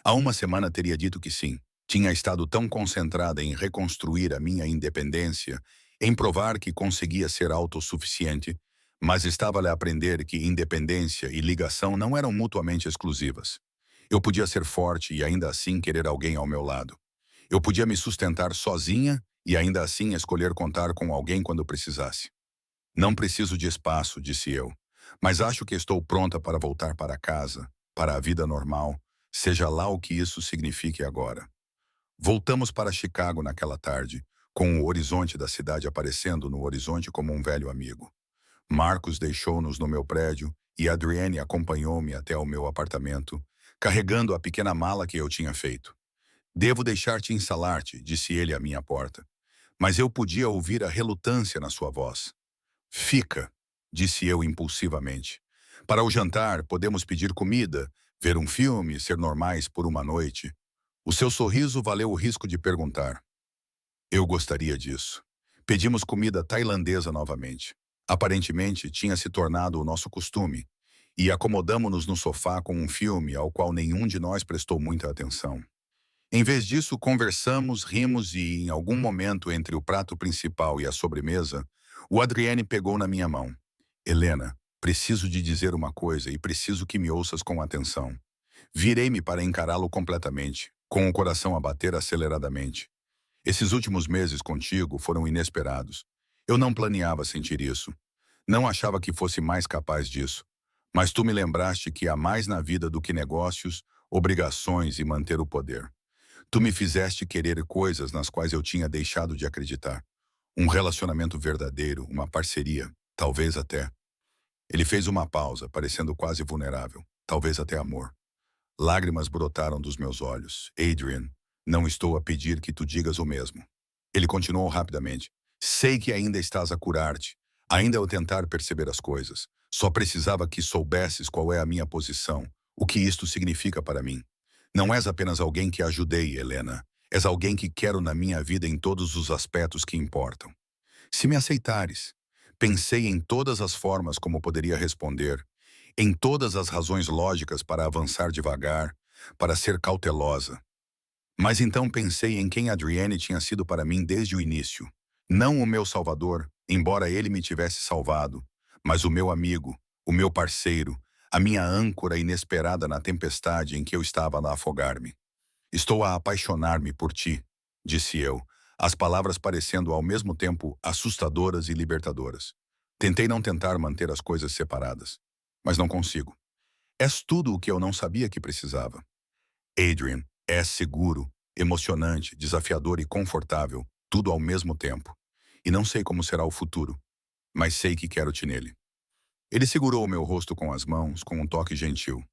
Há uma semana teria dito que sim. Tinha estado tão concentrada em reconstruir a minha independência, em provar que conseguia ser autossuficiente, mas estava a aprender que independência e ligação não eram mutuamente exclusivas. Eu podia ser forte e ainda assim querer alguém ao meu lado. Eu podia me sustentar sozinha e ainda assim escolher contar com alguém quando precisasse. Não preciso de espaço, disse eu, mas acho que estou pronta para voltar para casa, para a vida normal, seja lá o que isso signifique agora. Voltamos para Chicago naquela tarde, com o horizonte da cidade aparecendo no horizonte como um velho amigo. Marcos deixou-nos no meu prédio e Adrienne acompanhou-me até o meu apartamento, carregando a pequena mala que eu tinha feito. Devo deixar-te instalar-te, disse ele à minha porta. Mas eu podia ouvir a relutância na sua voz. Fica, disse eu impulsivamente. Para o jantar, podemos pedir comida, ver um filme, ser normais por uma noite. O seu sorriso valeu o risco de perguntar. Eu gostaria disso. Pedimos comida tailandesa novamente. Aparentemente, tinha se tornado o nosso costume, e acomodamo-nos no sofá com um filme ao qual nenhum de nós prestou muita atenção. Em vez disso, conversamos, rimos e, em algum momento entre o prato principal e a sobremesa, o Adrienne pegou na minha mão. Helena, preciso de dizer uma coisa e preciso que me ouças com atenção. Virei-me para encará-lo completamente, com o coração a bater aceleradamente. Esses últimos meses contigo foram inesperados. Eu não planeava sentir isso. Não achava que fosse mais capaz disso. Mas tu me lembraste que há mais na vida do que negócios, obrigações e manter o poder. Tu me fizeste querer coisas nas quais eu tinha deixado de acreditar. Um relacionamento verdadeiro, uma parceria, talvez até. Ele fez uma pausa, parecendo quase vulnerável. Talvez até amor. Lágrimas brotaram dos meus olhos. Adrian, não estou a pedir que tu digas o mesmo. Ele continuou rapidamente. Sei que ainda estás a curar-te, ainda ao tentar perceber as coisas. Só precisava que soubesses qual é a minha posição, o que isto significa para mim. Não és apenas alguém que ajudei, Helena. És alguém que quero na minha vida em todos os aspectos que importam. Se me aceitares, pensei em todas as formas como poderia responder, em todas as razões lógicas para avançar devagar, para ser cautelosa. Mas então pensei em quem Adrienne tinha sido para mim desde o início. Não o meu salvador, embora ele me tivesse salvado, mas o meu amigo, o meu parceiro, a minha âncora inesperada na tempestade em que eu estava a afogar-me. Estou a apaixonar-me por ti, disse eu, as palavras parecendo ao mesmo tempo assustadoras e libertadoras. Tentei não tentar manter as coisas separadas, mas não consigo. És tudo o que eu não sabia que precisava. Adrian, és seguro, emocionante, desafiador e confortável, tudo ao mesmo tempo. E não sei como será o futuro, mas sei que quero-te nele. Ele segurou o meu rosto com as mãos, com um toque gentil.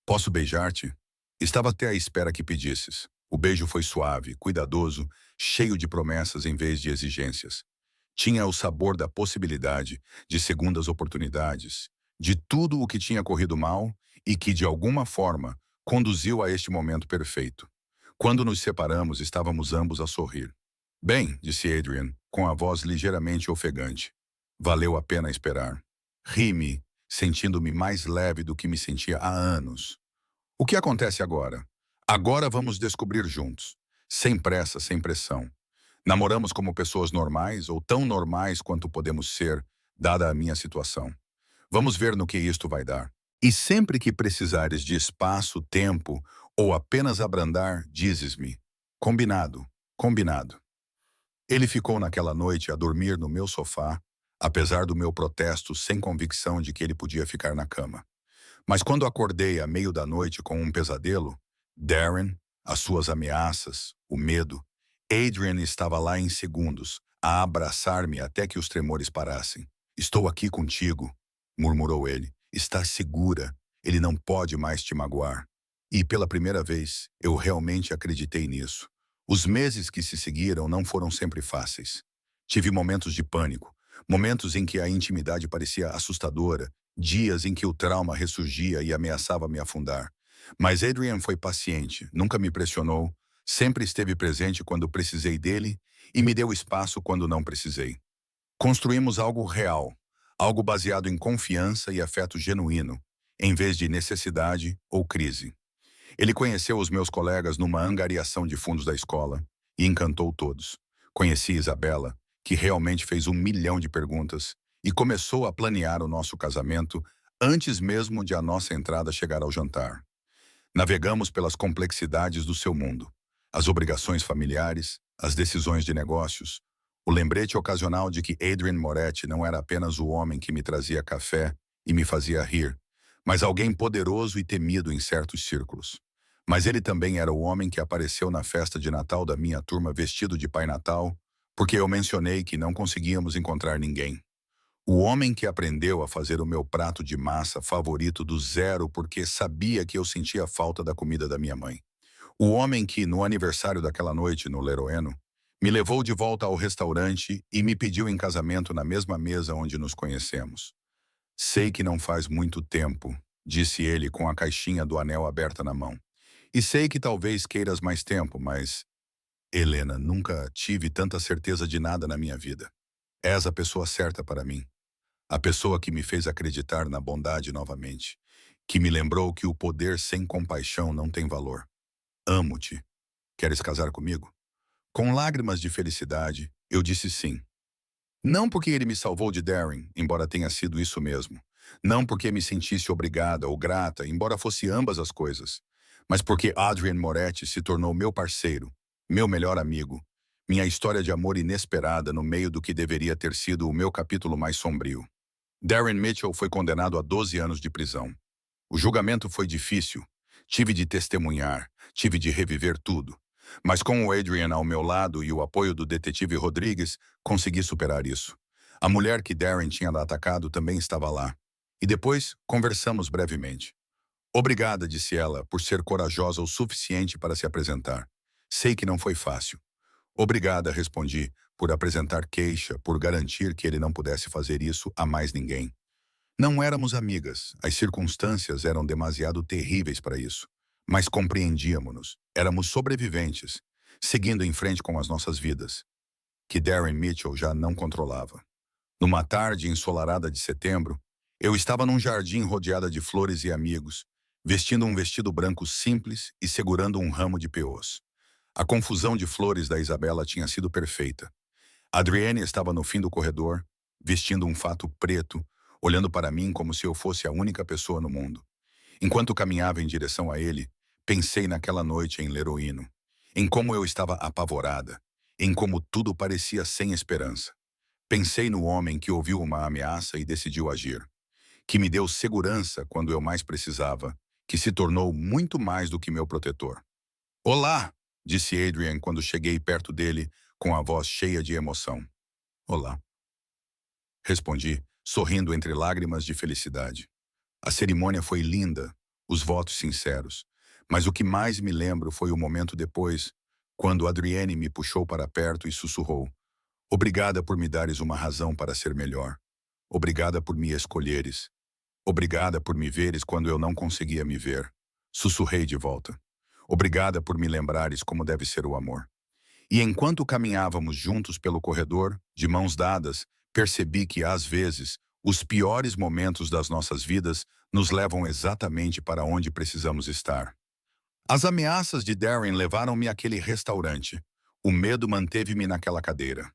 Posso beijar-te? Estava até à espera que pedisses. O beijo foi suave, cuidadoso, cheio de promessas em vez de exigências. Tinha o sabor da possibilidade, de segundas oportunidades, de tudo o que tinha corrido mal e que, de alguma forma, conduziu a este momento perfeito. Quando nos separamos, estávamos ambos a sorrir. Bem, disse Adrian, com a voz ligeiramente ofegante. Valeu a pena esperar. Ri-me, sentindo-me mais leve do que me sentia há anos. O que acontece agora? Agora vamos descobrir juntos. Sem pressa, sem pressão. Namoramos como pessoas normais ou tão normais quanto podemos ser, dada a minha situação. Vamos ver no que isto vai dar. E sempre que precisares de espaço, tempo ou apenas abrandar, dizes-me. Combinado, combinado. Ele ficou naquela noite a dormir no meu sofá, apesar do meu protesto sem convicção de que ele podia ficar na cama. Mas quando acordei à meio da noite com um pesadelo, Darren, as suas ameaças, o medo, Adrian estava lá em segundos, a abraçar-me até que os tremores parassem. Estou aqui contigo, murmurou ele. Está segura, ele não pode mais te magoar. E pela primeira vez, eu realmente acreditei nisso. Os meses que se seguiram não foram sempre fáceis. Tive momentos de pânico, momentos em que a intimidade parecia assustadora, dias em que o trauma ressurgia e ameaçava me afundar. Mas Adrian foi paciente, nunca me pressionou, sempre esteve presente quando precisei dele e me deu espaço quando não precisei. Construímos algo real, algo baseado em confiança e afeto genuíno, em vez de necessidade ou crise. Ele conheceu os meus colegas numa angariação de fundos da escola e encantou todos. Conheci Isabela, que realmente fez 1 milhão de perguntas e começou a planear o nosso casamento antes mesmo de a nossa entrada chegar ao jantar. Navegamos pelas complexidades do seu mundo, as obrigações familiares, as decisões de negócios, o lembrete ocasional de que Adrian Moretti não era apenas o homem que me trazia café e me fazia rir, mas alguém poderoso e temido em certos círculos. Mas ele também era o homem que apareceu na festa de Natal da minha turma vestido de Pai Natal, porque eu mencionei que não conseguíamos encontrar ninguém. O homem que aprendeu a fazer o meu prato de massa favorito do zero porque sabia que eu sentia falta da comida da minha mãe. O homem que, no aniversário daquela noite no Leroeno, me levou de volta ao restaurante e me pediu em casamento na mesma mesa onde nos conhecemos. Sei que não faz muito tempo, disse ele com a caixinha do anel aberta na mão. E sei que talvez queiras mais tempo, mas... Helena, nunca tive tanta certeza de nada na minha vida. És a pessoa certa para mim. A pessoa que me fez acreditar na bondade novamente. Que me lembrou que o poder sem compaixão não tem valor. Amo-te. Queres casar comigo? Com lágrimas de felicidade, eu disse sim. Não porque ele me salvou de Darren, embora tenha sido isso mesmo. Não porque me sentisse obrigada ou grata, embora fosse ambas as coisas. Mas porque Adrian Moretti se tornou meu parceiro, meu melhor amigo, minha história de amor inesperada no meio do que deveria ter sido o meu capítulo mais sombrio. Darren Mitchell foi condenado a 12 anos de prisão. O julgamento foi difícil. Tive de testemunhar, tive de reviver tudo. Mas com o Adrian ao meu lado e o apoio do detetive Rodrigues, consegui superar isso. A mulher que Darren tinha atacado também estava lá. E depois conversamos brevemente. Obrigada, disse ela, por ser corajosa o suficiente para se apresentar. Sei que não foi fácil. Obrigada, respondi, por apresentar queixa, por garantir que ele não pudesse fazer isso a mais ninguém. Não éramos amigas, as circunstâncias eram demasiado terríveis para isso. Mas compreendíamos-nos, éramos sobreviventes, seguindo em frente com as nossas vidas, que Darren Mitchell já não controlava. Numa tarde ensolarada de setembro, eu estava num jardim rodeada de flores e amigos, vestindo um vestido branco simples e segurando um ramo de peôs. A confusão de flores da Isabela tinha sido perfeita. Adrienne estava no fim do corredor, vestindo um fato preto, olhando para mim como se eu fosse a única pessoa no mundo. Enquanto caminhava em direção a ele, pensei naquela noite em Leroíno, em como eu estava apavorada, em como tudo parecia sem esperança. Pensei no homem que ouviu uma ameaça e decidiu agir, que me deu segurança quando eu mais precisava, que se tornou muito mais do que meu protetor. Olá! disse Adrian quando cheguei perto dele com a voz cheia de emoção. Olá, respondi, sorrindo entre lágrimas de felicidade. A cerimônia foi linda, os votos sinceros, mas o que mais me lembro foi o momento depois, quando Adrienne me puxou para perto e sussurrou: Obrigada por me dares uma razão para ser melhor. Obrigada por me escolheres. Obrigada por me veres quando eu não conseguia me ver. Sussurrei de volta. Obrigada por me lembrares como deve ser o amor. E enquanto caminhávamos juntos pelo corredor, de mãos dadas, percebi que, às vezes, os piores momentos das nossas vidas nos levam exatamente para onde precisamos estar. As ameaças de Darren levaram-me àquele restaurante. O medo manteve-me naquela cadeira.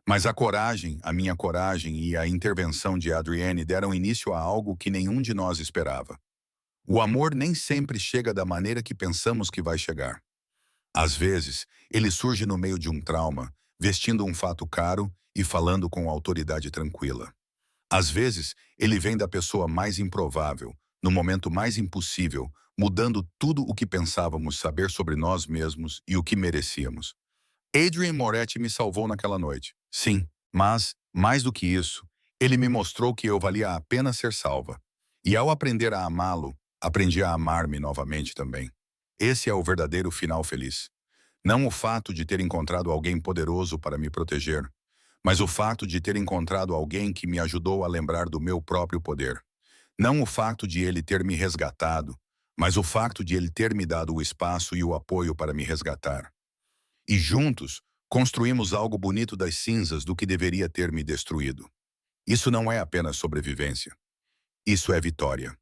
Mas a coragem, a minha coragem e a intervenção de Adrienne deram início a algo que nenhum de nós esperava. O amor nem sempre chega da maneira que pensamos que vai chegar. Às vezes, ele surge no meio de um trauma, vestindo um fato caro e falando com autoridade tranquila. Às vezes, ele vem da pessoa mais improvável, no momento mais impossível, mudando tudo o que pensávamos saber sobre nós mesmos e o que merecíamos. Adrian Moretti me salvou naquela noite. Sim, mas, mais do que isso, ele me mostrou que eu valia a pena ser salva. E ao aprender a amá-lo, aprendi a amar-me novamente também. Esse é o verdadeiro final feliz. Não o fato de ter encontrado alguém poderoso para me proteger, mas o fato de ter encontrado alguém que me ajudou a lembrar do meu próprio poder. Não o fato de ele ter me resgatado, mas o fato de ele ter me dado o espaço e o apoio para me resgatar. E juntos, construímos algo bonito das cinzas do que deveria ter me destruído. Isso não é apenas sobrevivência. Isso é vitória.